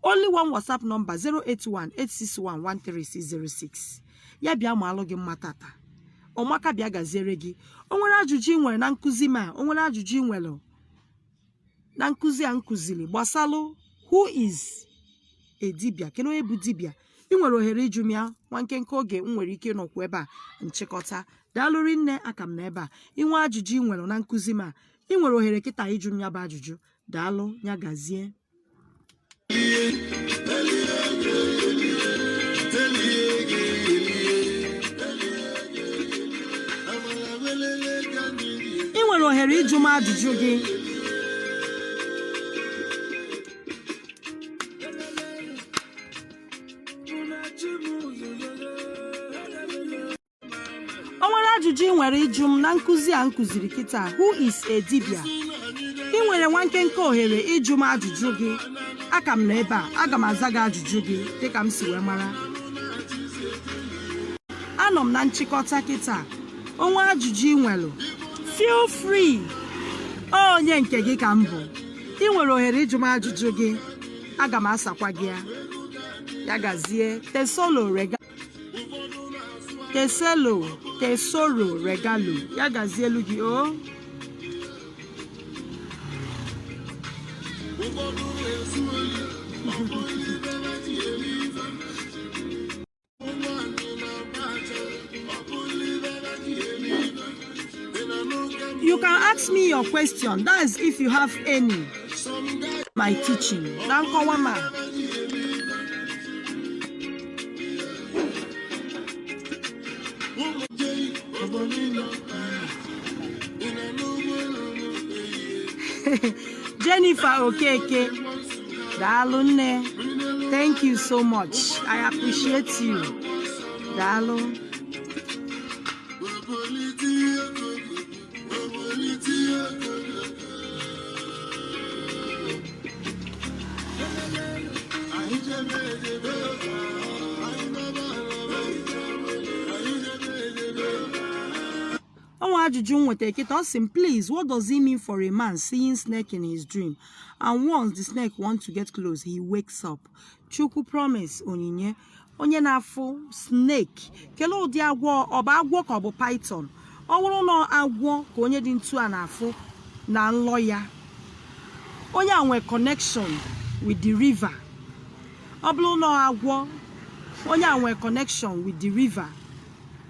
Only one WhatsApp number 081-861-13606. Ya bịa ma alụ gị mma tata. Ọmaka bịa gaziere gị. O nwere ajụjụ ị nwere na nkụzi ma, o nwere ajụjụ ị nwere na nkụzi a nkụziri gbasalụ who is a dibia, kedu onye bụ dibia? Ị nwere ohere ịjụ m ya nwa nkenke oge m nwere ike nọkwa ebe a nchịkọta. Daalụrị nne, aka m n'ebe a. Inwe ajụjụ ị nwere na nkụzi ma, ị nwere ohere kịta ịjụ m ya bụ ajụjụ. Daalụ, ya gazie. Ị nwere ohere ịjụ m ajụjụ gị. O nwere ajụjụ ị nwere ịjụ m na nkụzi a nkụziri kịta, who is a dibia? Ị nwere nwa nkenke ohere ịjụ m ajụjụ gị. Aka m n'ebe a, aga m aza gị ajụjụ gị dịka m si wee mara. Anọ m na nchịkọta kịta. Onwe ajụjụ ị nwere, feel free. Onye nke gị ka m bụ. Ị nwere ohere ịjụ m ajụjụ gị. Aga m asakwa gị ya. Ya gazie. Tesoro regalo. Ya gazielu gị o. You can ask me your question. That is if you have any. My teaching. Dankowama. Jennifer Okeke. Dalune. Thank you so much. I appreciate you. Dalu. Please, what does it mean for a man seeing snake in his dream, and once the snake wants to get close, he wakes up? Chukwu promise onyinye onye na-afụ snake kele ụdị agwọ, ọ bụ agwọ ka ọ bụ python? Ọ bụrụ na agwọ ka onye dị ntu a na-afụ na nlọ ya, onye a nwere connection with the river. Ọ bụrụ na agwọ, onye a nwere connection with the river.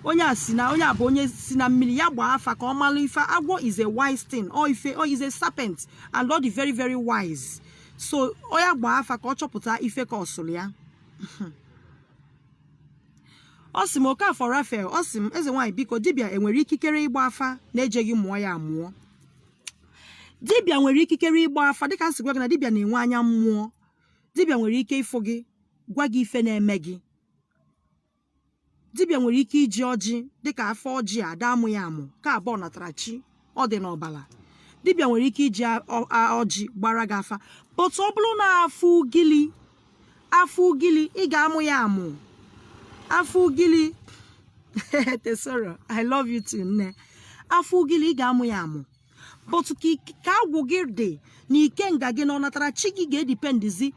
Onye abụ onye si na mmiri ya gba afa ka ọ malụ ife. Agwọ is a wise thing, or is a serpent, and all the very very wise. So onye gba afa ka ọ chọpụta ife ka ọsụrụ ya. Osim Okafor Raphael, osim eze nwanyị biko, dibia enwere ikikere ịgba afa na-ejeghị mụọ ya amụọ? Dibia nwere ikikere ịgba afa dịka nsị gwa gị na dibia na-enwe anya mmụọ. Dibia nwere ike ịfụ gị, gwa gị ife na-eme gị. Dibia nwere ike iji ọjị dịka afọ ọjị ada amụ ya amụ ka abụọ natara chi, ọ dị n'ọbala. Dibia nwere ike iji ọjị gbara gị afa. But ọ bụrụ na afụ ugili ị ga-amụ ya amụ. Afụ ugili Tesoro, I love you too, nne. Afụ ugili ị ga-amụ ya amụ. But ka agwụ gị dị na ike nga gị na ọ natara chi gị ga-edipendizi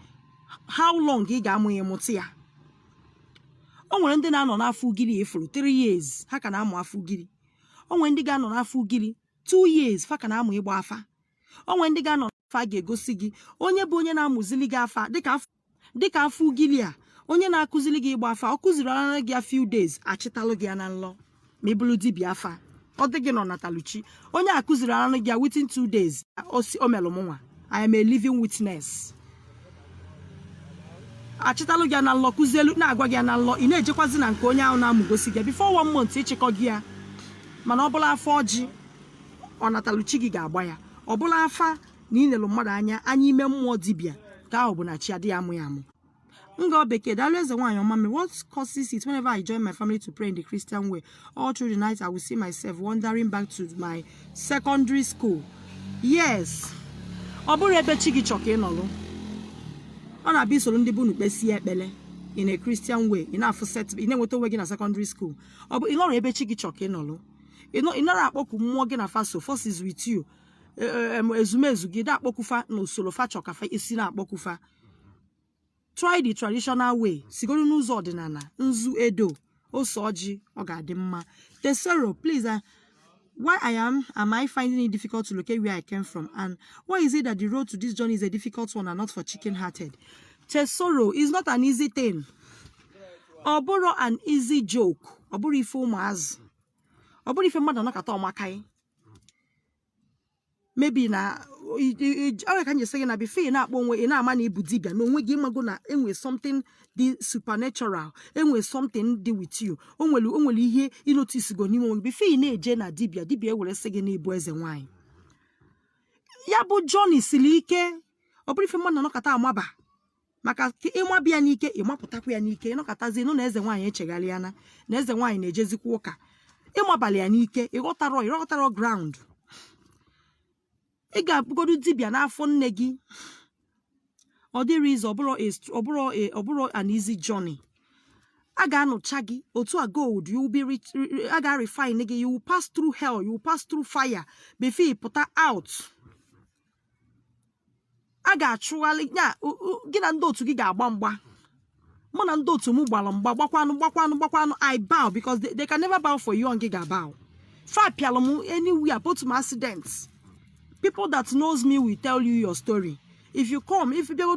how long ị ga-amụ ya mụta ya. O nwere ndị na-anọ n'afọ ugiri efuru 3 years ha ka na-amụ afọ ugiri. O nwere ndị ga-anọ n'afọ ugiri 2 years fa ka na-amụ ịgba afa. O nwere ndị ga-anọ n'afọ a ga-egosi gị onye bụ onye na-amụzili gị afa dịka afọ ugiri a. Onye na-akụzili gị ịgba afa, ọ kụziri ara gị a few days, achịtalụ gị ya na nlọ ma ịbụrụ dibịa afa. Ọ dị gị nọ na taluchi. Onye akụziri ara gị within 2 days, o melụ mụnwa. I am a living witness. Achịtalụ gị na nlọ, kụzielu na-agwa gị na nlọ, ị na-ejekwazi na nke onye ahụ na-amụgosi gị before 1 month ịchịkọ gị ya. Mana ọ bụla afọ ọjị ọ nataluchi gị ga-agba ya. Ọ bụla afa na ị nelụ mmadụ anya ime mmụọ dibịa ka ahụ bụ na chi adịghị amụ ya amụ. Ngo Bekee, Daleze nwanyị ọma, what causes it whenever I join my family to pray in the Christian way? All through the night I will see myself wandering back to my secondary school. Yes. Ọ bụrụ ebe chi gị chọka ịnọlụ. Ọ na-abịa isoro ndị bụ n'ukpesi ekpele in a Christian way. Ị na-afụ set, ị na-enweta onwe gị na secondary school. Ọ bụ ịnọrọ ebe chi gị chọka ịnọlụ. Ị nọrọ akpọku mmụọ gị na faso, forces with you. Ezumezu gị da akpọkufa na usoro fa chọka fa isi na akpọkufa. try the traditional way. Sigoro n'ụzọ ọdịnala, nzu edo, osoji, ọ ga-adị mma. Tesoro, please, why am I finding it difficult to locate where I came from? And why is it that the road to this journey is a difficult one and not for chicken-hearted? Tesoro is not an easy thing. Oboro an easy joke. Oboro ife ụmụazụ. Oboro ife mmadụ nakata ọmakai. Maybe na I can just say na before na akpọ onwe na ama na ibu dibia no onwe gị mago na enwe something the supernatural enwe something dị with you onwere ihe I notice go n'ime onwe before na eje na dibia ewere sị gị na ibu eze nwanyị ya bụ Johnny siri ike ọ bụrụ ife mmadụ nọkata amaba maka ịmabịa n'ike ịmapụtakwa ya n'ike nọkatazi nụ na eze nwanyị echegharịana na eze nwanyị na-ejezikwa ụka ịmabali ya n'ike ịghọtara ground ị ga-abụgodu dibia n'afọ nne gị ọ dịrị izu ọ bụrụ an easy journey a ga-anụcha gị otu a gold you will be a ga-refine gị you will pass through hell you will pass through fire before you put out a ga-achụghalị ya gị na ndị otu gị ga-agba mgba mụ na ndị otu m gbara mgba gbakwanụ I bow because they can never bow for you and gị ga-bow fa pialụ m anywhere both my accidents. People that knows me will tell you your story. If you go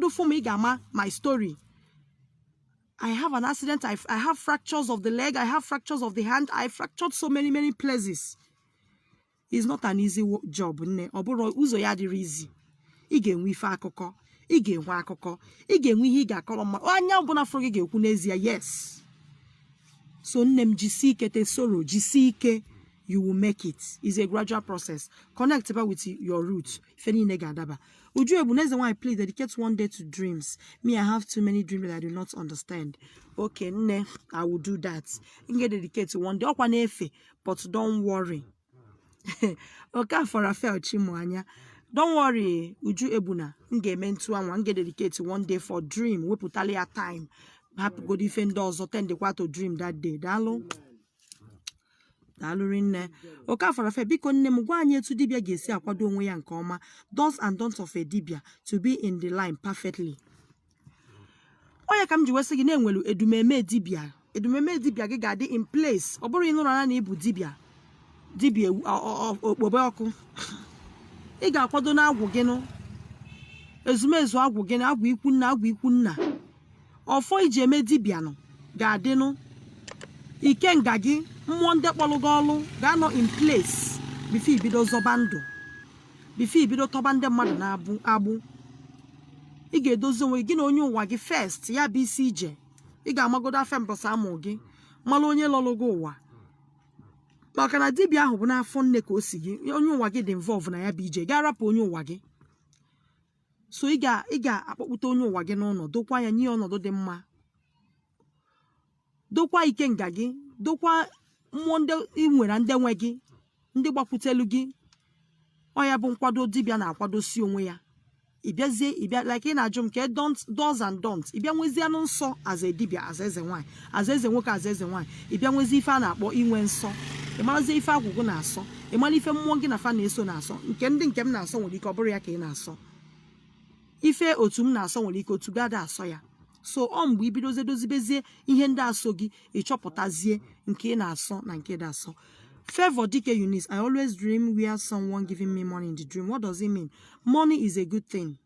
do for me, my story. I have an accident. I have fractures of the leg. I have fractures of the hand. I fractured so many places. It's not an easy job. Oburo uzo ya dịrị easy. Ị ga-enwe ife akụkọ. Ị ga-enwe akụkọ. Ị ga-enwe ihe ị ga-akọrọ mma. Anya ọbụla fọrọ gị ga-ekwu n'ezie yes. So nne m jisi ike Tesoro jisi ike. You will make it. It's a gradual process. Connect with your roots. Uju Ebuneze, why please dedicate one day to dreams. Me, I have too many dreams that I do not understand. Okay, ne, I will do that. You get dedicated to one day. But don't worry. Okay, for Rafael Chimuanya. Don't worry, Uju Ebuna. Nge mentu anwa. Nge dedicate to one day for dream. We put a time. Happy go defend doors or 10 to dream that day. Dalo. Okay, for a fair biko nne m gwa anyị etu dibia ga-esi akwado onwe ya nke ọma do's and don'ts of a dibia to be in the line perfectly. Oya ka m ji wesị gị na enwelu edumeme dibia gị ga-adị in place ọ bụrụ ịnụrụ na ibu dibia okpobe ọkụ ị ga-akwado na agwụ gị nụ ezumezu agwụ gị na agwụ ikwu nna ọfọ iji eme dibia nọ ga-adị nụ ike nga gị mmụọ ndị kpọlụ gị ọlụ ga-anọ in place before ibido zọba ndụ before ibido tọba ndị mmadụ na-abụ agbụ ị ga-edozi onwe gị na onye ụwa gị first ya bụ isi ije ị ga-amagodo afọ mbọsị amụ gị mmalụ onye lọlụ gị ụwa maka na dibịa ahụ bụ n'afọ nne ka o si gị onye ụwa gị dị involve na ya bụ ije ga-arapụ onye ụwa gị so ị ga-akpọkpụta onye ụwa gị n'ụlọ dokwa ya nye ọnọdụ dị mma dokwa ike nga gị dokwa mmụọ ndị ị nwere ndị nwe gị ndị gbakwutelu gị ọ ya bụ nkwado dibịa na-akwadosi onwe ya ịbịa like ị na-ajụ m ka do's and don'ts ịbịa nwezie anụ nsọ as a dibịa as eze nwanyị as eze nwoke as eze nwanyị ịbịa nwezi ife a na-akpọ inwe nsọ ịmarazie ife agwụgwụ na-asọ ịmara ife mmụọ gị na fa na-eso na-asọ nke m na-asọ nwere ike ọ bụrụ ya ka ị na-asọ ife otu m na-asọ nwere ike otu gada asọ ya so mgbe ibidozie dozibezie ihe ndị asọ gị ịchọpụtazie nke ị na-asọ na nke dị asọ. Favor Dike Eunice, I always dream where someone giving me money in the dream. What does it mean? Money is a good thing.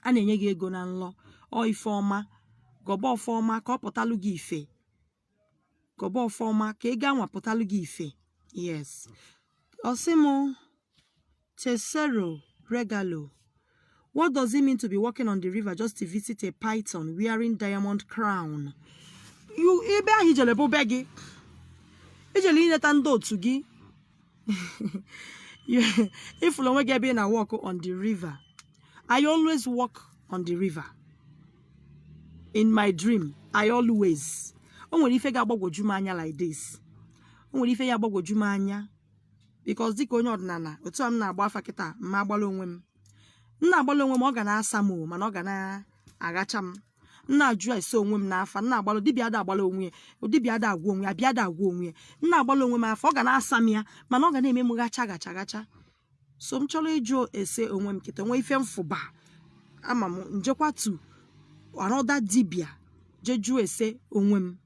A na-enye gị ego na nlọ ọ ife ọma gọba ọfọma ka ọ pụtalụ gị ife gọba ọfọma ka ị ga-anwa pụtalụ gị ife. Yes. Osimo Tesoro Regalo. What does it mean to be walking on the river just to visit a python wearing diamond crown? You ebe ahụ ijele bụ be gị ijele ineta ndị otu gị ifụlụ onwe gị ebe ị na walk on the river. I always walk on the river. In my dream, I always. O nwere ife ga-agbagwoju m anya like this. O nwere ife ya agbagwoju m anya because dịka onye ọdịnala otu a m na-agba afa kịta ma agbala onwe m. Na-agbala onwe m ọ ga na-asa m mana ọ ga na-agacha m. Na-ajụ ese onwe m n'afa na-agbala dibịa ada agbala onwe ya dibịa ada agwa onwe ya bịa ada agwa onwe ya na-agbala onwe m afa ọ ga na-asa m ya mana ọ ga na-eme m gacha. So m chọrọ ịjụ ese onwe m kịta onwe ife mfụba ama m njekwatu another dibia jeju ese onwe m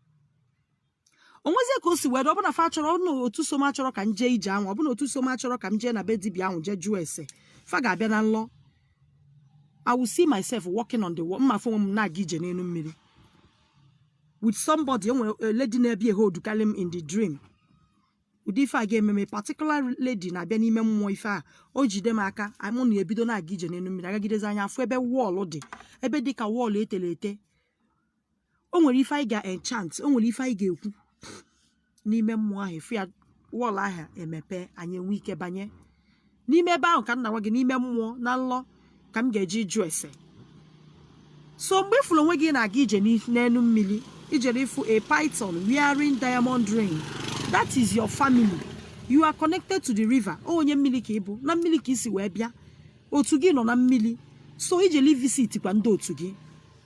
onwezie ka o si were ọbụna fa chọrọ ọbụna otu so ma chọrọ ka m jee ije ahụ ọbụna otu so ma chọrọ ka m jee na be dibia ahụ jeju ese fa ga-abịa na nlọ. I will see myself walking on the wall mma fo m na-aga ije n'elu mmiri with somebody a lady na-ebi hold carry m in the dream. Ụdị ife a ga-ememe particular lady na-abịa n'ime mmụọ ife a o jide m aka mụ na ebido na-aga ije n'elu mmiri agagidezi anya afọ ebe wọọlụ dị ebe dịka wọọlụ etere ete o nwere ife anyị ga-enchant o nwere ife anyị ga-ekwu n'ime mmụọ ahụ ife ya wọọlụ ahụ emepe anyị enwe ike banye n'ime ebe ahụ ka m na-agwa gị n'ime mmụọ na nlọ ka m ga-eji jụ ese. So mgbe ifuru onwe gị na-aga ije n'elu mmiri ijere ifu a python wearing diamond ring, that is your family. You are connected to the river. Onye mmiri ka ịbụ na mmiri ka isi wee bịa otu gị nọ na mmiri so ijeli visit kwa ndị otu gị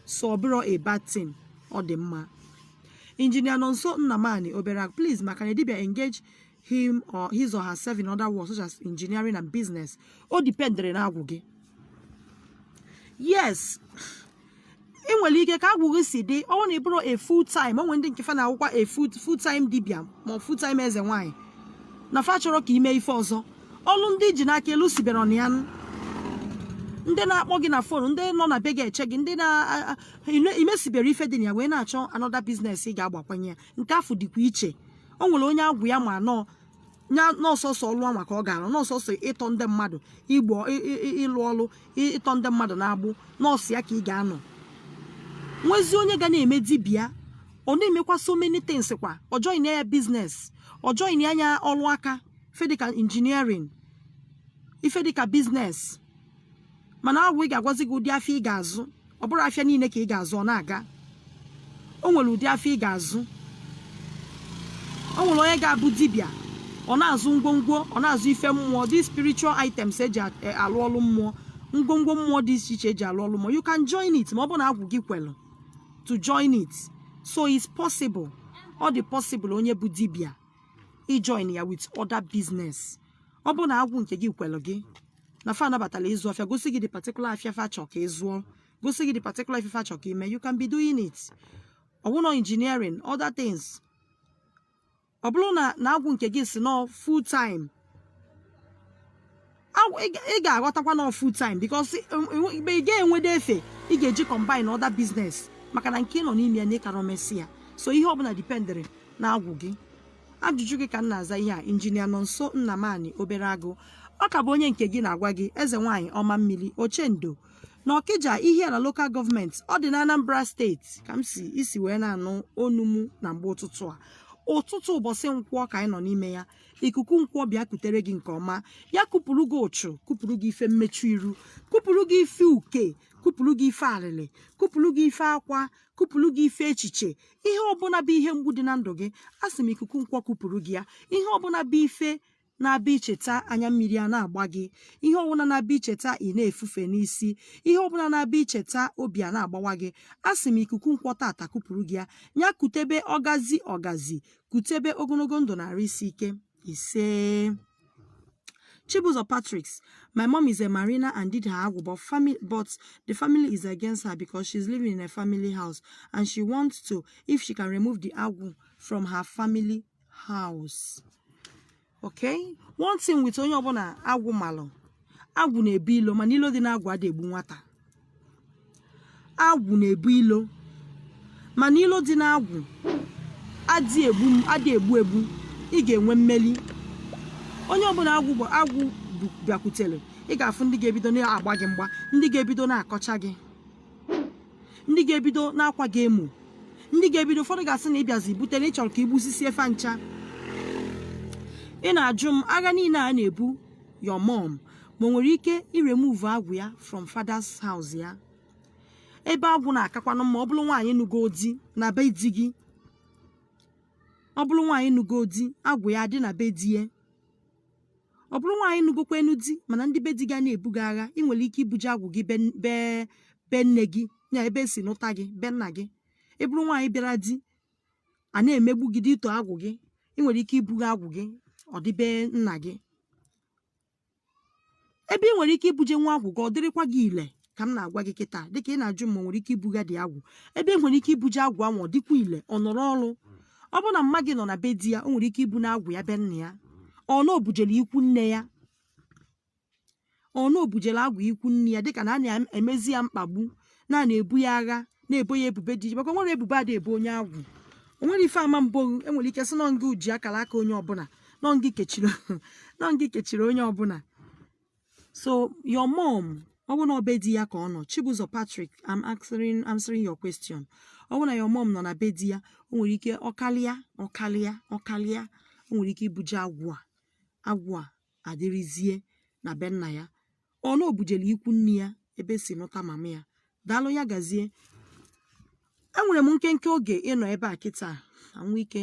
so ọ bụrụ a bad thing ọ dị mma. Engineer Nonso Nnamani Obere, please maka na dibia engage him or his or herself in other works such as engineering and business. O dependere na agwụ gị. Yes, enwere ike ka agwụ gị si dị ọ na ịbụrụ a full time onwe ndị nke fa na-akwụkwa a full time dibia ma full time eze nwanyị na fa chọrọ ka ime ife ọzọ ọlụ ndị ji n'aka elu sibere ọnụ ya ndị na-akpọ gị na fon ndị nọ na be gị eche gị ndị na-imesibere ife dị na ya wee na-achọ another business ị ga-agbakwanye ya nke afọ dịkwa iche. O nwere onye agwụ ya ma n'ọsọsọ ọlụ maka ọ gara n'ọsọsọ ịtọ ndị mmadụ igbo ịlụ ọlụ ịtọ ndị mmadụ na-agbụ nọọsụ ya ka ị ga-anọ nwezi onye ga na-eme dibia ọ na-emekwa so many things kwa ọ join ya business ọ join anya ọlụ aka ife dịka engineering ife dịka business mana agwụ ị ga-agwazi gị ụdị afịa ị ga-azụ ọ bụrụ afịa niile ka ị ga-azụ ọ na-aga o nwere ụdị afịa ị ga-azụ o nwere onye ga-abụ dibia ọ na-azụ ngwongwo ọ na-azụ ife mmụọ dị spiritual items eji alụ ọlụ mmụọ ngwongwo mmụọ dị iche iche eji alụ ọlụ mmụọ you can join it ma ọ bụ na agwụ gị kwelụ to join it so it's possible ọ dị possible onye bụ dibia join ya with other business ọ bụ na agwụ nke gị kwelụ gị na fa nabatala ịzụ afịa gosi gị the particular afịa fa chọ ka ịzụọ gosi gị the particular afịa fa chọ ka ime you can be doing it. Ọ bụrụ na engineering other things ọ bụrụ na agwụ nke gị si nọ full time ị ga-aghọtakwa na full time because ị ga-enwede efe ị ga-eji combine other business maka na nke nọ n'ime ya na ịkara omesi ya so ihe ọbụla dipendere na agwụ gị. Ajụjụ gị ka m na-aza ihe a Engineer Nonso Nnamani Obere Agụ ọ ka bụ onye nke gị na-agwa gị eze nwanyị ọma mmiri Ochendo na Ọkịja ihe na local gọọmenti ọ dị na Anambra steeti ka m isi wee na-anụ onumu na mgbe ụtụtụ a ụtụtụ ụbọchị nkwọ ka anyị nọ n'ime ya ikuku nkwọ bịa kutere gị nke ọma ya kupụrụ gị ụchụ kupụrụ gị ife mmechu iru kupụrụ gị ife uke kupụrụ gị ife alịlị kupụrụ gị ife akwa kupụrụ gị ife echiche ihe ọbụla bụ ihe mgbu dị na ndụ gị asị m ikuku nkwọ kupụrụ gị ya ihe ọbụla bụ ife na-abịa icheta anya mmiri a na-agba gị ihe ọbụla na-abịa icheta ị na-efufe n'isi ihe ọbụla na-abịa icheta obi a na-agbawa gị asị m ikuku nkwọ tata kupụrụ gị ya kutebe ọgazi kutebe ogologo ndụ na arụ isi ike ise. Chibuzo Patrick's, my mom is a marina and did her agwụ but the family is against her because she's living in a family house and she wants to if she can remove the agwụ from her family house. Okay, one thing with onye ọbụla agwụ malụ agwụ na-ebu ilo mana ilo dị na agwụ adị egbu nwata. Agwụ na-ebu ilo mana ilo dị na agwụ adị egbu ị ga-enwe mmeli. Onye ọbụla agwụ bịakwutere ị ga-afụ ndị ga-ebido na-agba gị mgba ndị ga-ebido na-akọcha gị ndị ga-ebido na-akwa gị emu ndị ga-ebido ụfọdụ ga-asị na ịbịazi butere ịchọrọ ka igbusisi efe ncha. Ị na-ajụ m agha niile a na-ebu your mom ma nwere ike iremove agwụ ya from father's house ya ebe agwụ na-akakwanụ ma ọ bụrụ nwaanyị nugo di na be di gị ọ bụrụ nwaanyị nugo di agwụ ya dị na be di ya ọ bụrụ nwaanyị nugokwa enu di mana ndị be di ga na-ebuga agha ị nwere ike ibuje agwụ gị be nne gị na ebe esi nụta gị be nna gị. Ị bụrụ nwaanyị bịara di a na-emegbu gị dịtọ agwụ gị ị nwere ike ibuga agwụ gị ọ dị be nna gị ebe ị nwere ike ibuje nwa agwụ gị ọ dịrịkwa gị ile ka m na-agwa gị kịta dịka ị na-ajụ ma nwere ike ibuga dị agwụ ebe e nwere ike ibuje agwụ anwụ dịkwa ile ọ nọrọ ọrụ ọ bụ na mma gị nọ na be di ya o nwere ike ibu na agwụ ya be nna ya ọ na obujele ikwu nne ya ọ na obujele agwụ ikwu nne ya dịka na a na-emezi ya mkpagbu na-ebu ya agha na-ebo ya ebubo dị iche maka nwere ebubo ada ebo onye agwụ o nwere ife ama mbụ enwere ike sị nọ ngị uji akara aka onye ọbụla nọ ngị kechiri onye ọbụla. So your mom ọ bụ na be di ya ka ọ nọ Chibuzo Patrick, I'm answering your question. Ọ bụ na your mom nọ na be di ya o nwere ike ọkalịa o nwere ike ibuje agwụ a adịrịzie na be nna ya ọ na obujele ikwu nne ya ebe si nụta mama ya. Daalụ ya gazie. Enwere m nkenke oge ịnọ ebe a kịta anwụ ike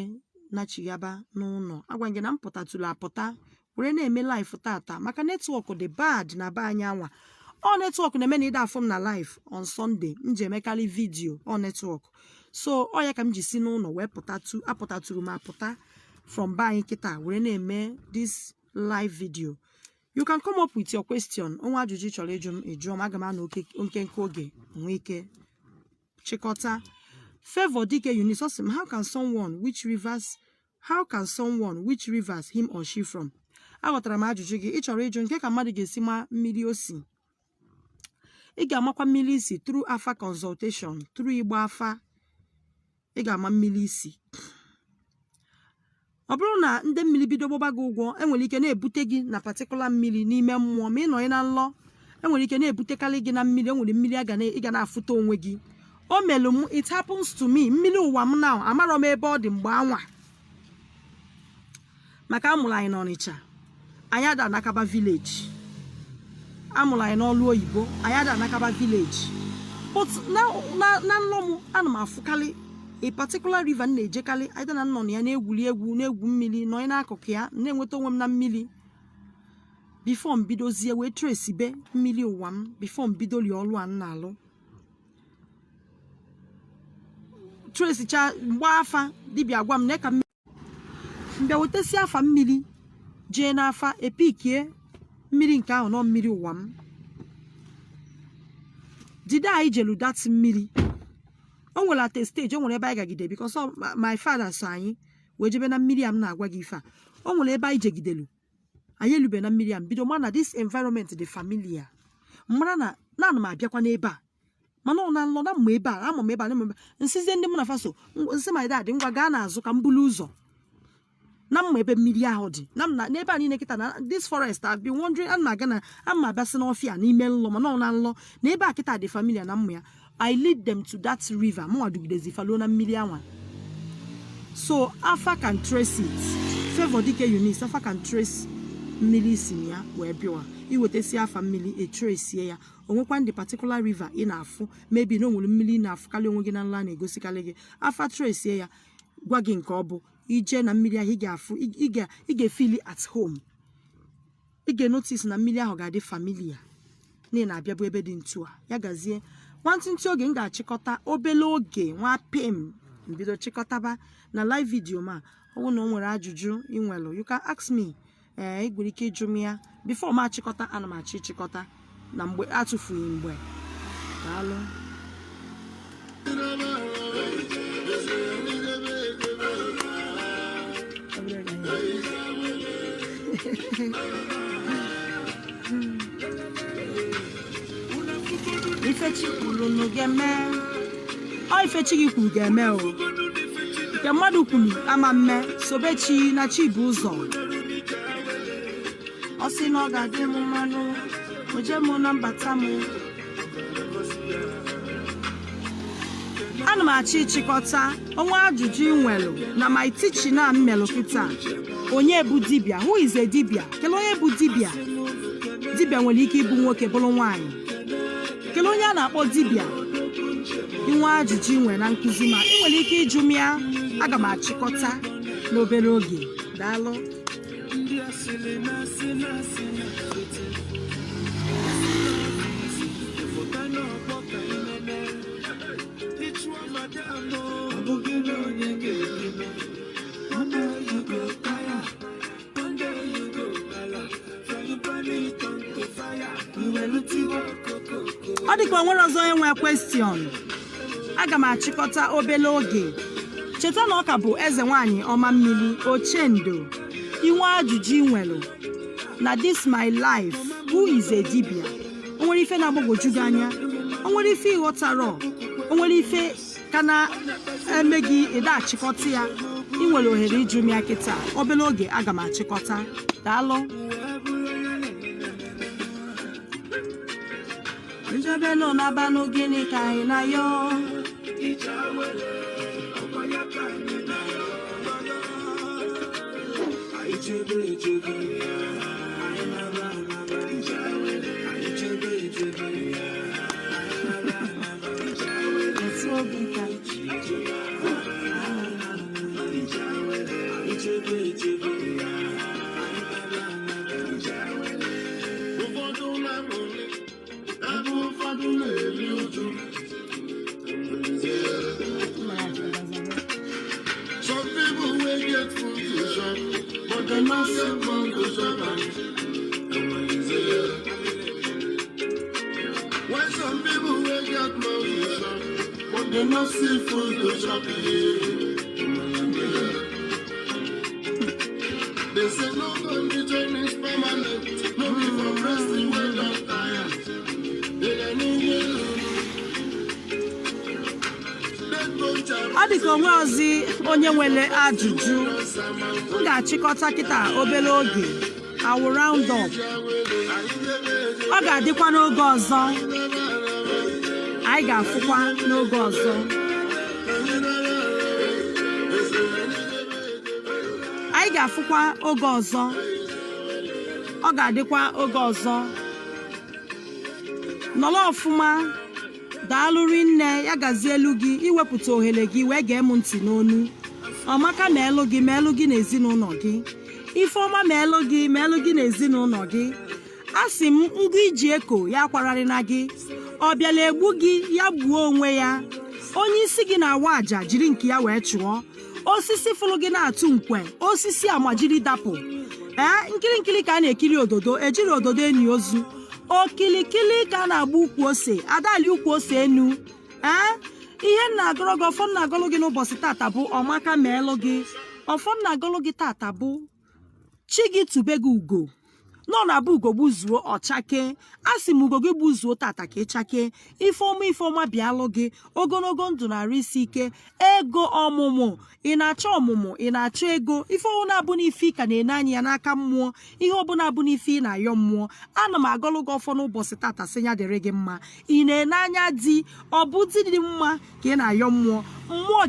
nachigaba n'ụlọ agwa gị na m pụtatụrụ apụta were na-eme live tata maka netwọk dị bad na be anyị anwa ọ netwọk na-eme na ide afọ m na live on Sunday m ji emekarị vidio ọ netwọk so ọ ya ka m ji si n'ụlọ wee apụtatụrụ m apụta from be anyị kịta were na-eme this live video. You can come up with your question. Onwe ajụjụ chọrọ ịjụ m aga m anọ nkenke oge nwee ike chịkọta. Favor Dike Eunice Osim, how can someone which rivers him or she from? Aghọtara m ajụjụ gị ịchọrọ ịjụ nke ka mmadụ ga-esi ma mmiri osi. Ị ga-amakwa mmiri isi through afa consultation, through ịgba afa ị ga-ama mmiri isi. Ọ bụrụ na ndị mmiri bido gbaba gị ụgwọ enwere ike na-ebute gị na particular mmiri n'ime mmụọ ma ị nọ na nlọ enwere ike na-ebutekarị gị na mmiri enwere mmiri ị ga na-afụta onwe gị. O melu m it happens to me mmiri ụwa m now amarọ m ebe ọ dị mgbe anwa maka amụrụ anyị n'Ọnịcha anyị ada Anakaba village amụrụ anyị n'ọlụ oyibo anyị ada Anakaba village but na nlọ m ana m afụkarị a particular river na-ejekarị aịda na nnọ ya na-egwuri egwu na-egwu mmiri nọ n'akụkụ ya na-enweta onwe m na mmiri before m bidozie wee trace be mmiri ụwa m before m bidoli ọlụ a na-alụ trace cha mgba afa dibịa gwa m na ka mbịa wetesi afa mmiri jee n'afa epikie mmiri nke ahụ nọ mmiri ụwa m dide anyị jelu dat mmiri o nwere at a stage o nwere ebe anyị gagide because my father so anyị wee jebe na mmiri am na-agwa gị ife a o nwere ebe anyị jegidelu anyị elube na mmiri am bido mana this environment dị familiar mara na ana m abịakwa n'ebe a mana ọ na nlọ na mma ebe a ama m ebe a na mma nsizie ndị mụ na faso nsị my dad ngwa gaa n'azụ ka m bulu ụzọ na mma ebe mmiri ahụ dị na n'ebe a niile kịta na this forest I've been wondering ana aga na ama abịasị n'ọfịa n'ime nlọ mana ọ na nlọ na ebe a kịta dị familiar na mma ya I lead them to that river mụ adugidezi falo na mmiri anwa so afa can trace it. Favor Dike Eunice afa can trace mmiri si ya wee bịa iwetesi afa mmiri e trace ya onwekwa ndị particular river ị na-afụ maybe na onwere mmiri na-afụ kalị onwe gị na nla na-egosikarị gị afa trace ya gwa gị nke ọ bụ ije na mmiri ahụ ị ga-afụ ị ga-feel at home ị ga-notice na mmiri ahụ ga-adị familiar na na-abịa bụ ebe dị ntu a ya gazie nwantịntị oge m ga-achịkọta obele oge nwa pem mbido chịkọtaba na live video ma ọ bụrụ na o nwere ajụjụ ị nwere you can ask me ị gwere ike ịjụ m ya before m achịkọta ana m achị ịchịkọta na mgbe atụfughị mgbe. Daalụ. Ifechi kwuru na ga-eme ọ Ifechi gị kwuru ga-eme o nke mmadụ kwuru ama mme sobechi na chi bụ ụzọ ọ sị na ọ ga-adị m mmanụ oje m na mbata m ana m achọ ịchịkọta ọnwa ajụjụ ị nwelụ na my teaching na mmelụ kịta onye bụ dibịa who is a dibịa kele onye bụ dibịa dibịa nwere ike ịbụ nwoke bụrụ nwaanyị kele onye a na-akpọ dibịa inwe ajụjụ ị nwere na nkụzi ma ị nwere ike ịjụ m ya aga m achịkọta n'obere oge. Daalụ. ọ dịka onwere ọzọ enwe question aga m achịkọta obele oge cheta na ọka bụ eze nwanyị ọma mmili Ochendo inwe ajụjụ nwelu na this my life who is a dibia onwere ife na-agbagwoju gị anya onwere ife ịghọtara onwere ife ka na-eme gị ịda achịkọta ya ị nwere ohere ịjụ m ya kịta obele oge aga m achịkọta daalụ njebelo na-abanụ gịnị ka anyị na yo They no see food to shop here. They say no condition is permanent. No be for resting when I'm tired. They need you. Ọ dịka onwe ozi onye nwere ajụjụ m ga-achịkọta kịta obere oge I will round up. Ọ ga-adịkwa n'oge ọzọ anyị ga-afụkwa n'oge ọzọ ọ ga-adịkwa oge ọzọ nọrọ ọfụma daalụ rinne ya gazie elu gị iwepụta ohere gị wee gee m ntị n'onu ọmaka ma elu gị n'ezinụlọ gị ifeọma ma elu gị n'ezinụlọ gị asị m ngwa iji eko ya kwararịna gị ọ bịala egbu gị ya gbuo onwe ya onye isi gị na-awa aja jiri nke ya wee chụọ osisi fụlụ gị na-atụ nkwe osisi amajiri dapụ nkiri ka a na-ekiri ododo ejiri ododo eni ozu okilikili ka a na-agba ukwu ose adali ukwu ose enu ihe na-agọrọ gị ọfọ na-agọlụ gị n'ụbọchị tata bụ ọmaka ma elu gị ọfọ na-agọlụ gị tata bụ chi gị tube gị ugo nọ na bụ ugo gbuzuo ọchake asị m ugo gị gbuzuo tata ka ịchake ifeọma bịalụ gị ogologo ndụ na-arụ isi ike ego ọmụmụ ị na-achọ ọmụmụ ị na-achọ ego ife ọbụla na-abụ n'ife ka na-ene anya ya n'aka mmụọ ihe ọbụla abụ n'ife ị na-ayọ mmụọ ana m agọlụ gị ọfọ n'ụbọchị tata sị ya dịrị gị mma ị na-ene anya di ọ bụ di dị mma ka ị na-ayọ mmụọ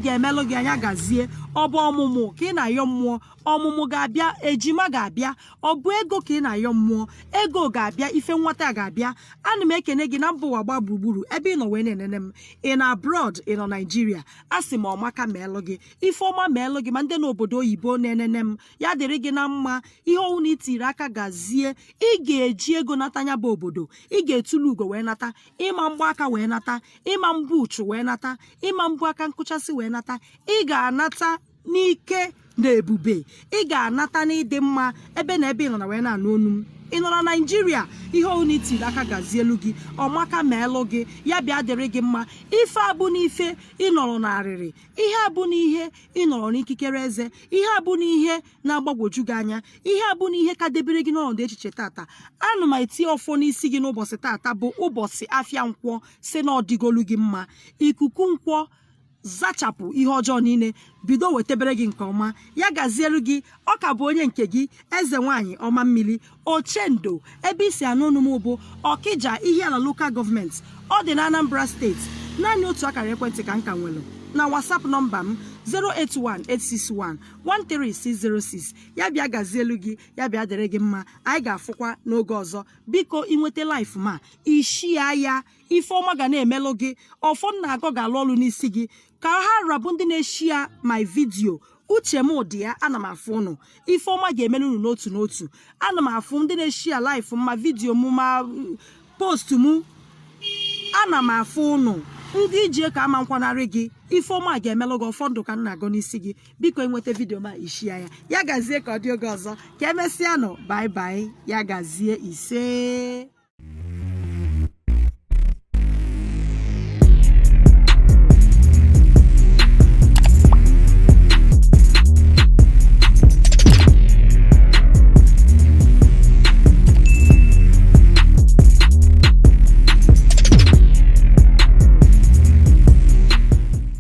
ga-emelụ gị anya gazie ọ bụ ọmụmụ ka ị na-ayọ mmụọ ọmụmụ ga-abịa ejima ga-abịa ọ bụ ego ka ị na-ayọ mmụọ ego ga-abịa ife nwata ga-abịa ana m ekene gị na mba ụwa gba gburugburu ebe ị nọ wee na-enene m ị na abroad ị nọ Naijiria asị m ọmaka meelụ gị ifeọma meelụ gị ma ndị n'obodo oyibo na-enene m ya dịrị gị na mma ihe ọnwụ na itiri aka gazie ị ga-eji ego nata nya bụ obodo ị ga-etulu ugo wee nata ịma mgbaaka wee nata ịma mbụ uchu wee nata ịma mbụ aka nkụchasị wee nata ị ga-anata n'ike na ebube ị ga-anata n'ịdị mma ebe na ebe ị nọ na wee na-anụ onu m ị nọ na Naijiria ihe ọnwụ na itiri aka gazielu gị ọmaka meelụ gị ya bịa dịrị gị mma ife abụ n'ife ị nọrọ n'arịrị ihe abụ n'ihe ị nọrọ n'ikikere eze ihe abụ n'ihe na-agbagwoju gị anya ihe abụ n'ihe ka debere gị n'ọnọdụ echiche tata anụ m eti ọfọ n'isi gị n'ụbọchị tata bụ ụbọchị afịa nkwọ si na ọdịgolu gị mma ikuku nkwọ zachapụ ihe ọjọọ niile bido wetebere gị nke ọma ya gazielu gị ọ ka bụ onye nke gị eze nwanyị ọma mmili Ochendo ebe isi anụ ọnụ m bụ Ọkịja Ihiala Local Government ọ dị na Anambra steeti naanị otu akara ekwentị ka m ka nwere na WhatsApp nọmba m 081-861-13606 ya bịa gazielu gị ya bịa dịrị gị mma anyị ga-afụkwa n'oge ọzọ biko inweta life ma ishia ya ifeọma ga na-emelụ gị ọfọ na-agọ ga-alụ ọlụ n'isi gị ka ha rabụ ndị na-eshia my video uche m dị ya ana m afụ ụnụ ifeọma ga-emere unu n'otu n'otu ana m afụ ndị na-eshia life ma vidio m ma post m ana m afụ ụnụ ndị iji ka ama nkwanarị gị ifeọma ga-emelụ gị ụfọdụ ka m na-agọ n'isi gị biko enweta vidio ma ishia ya gazie ka ọ dị oge ọzọ ka emesịa nọ bye bye ya gazie ise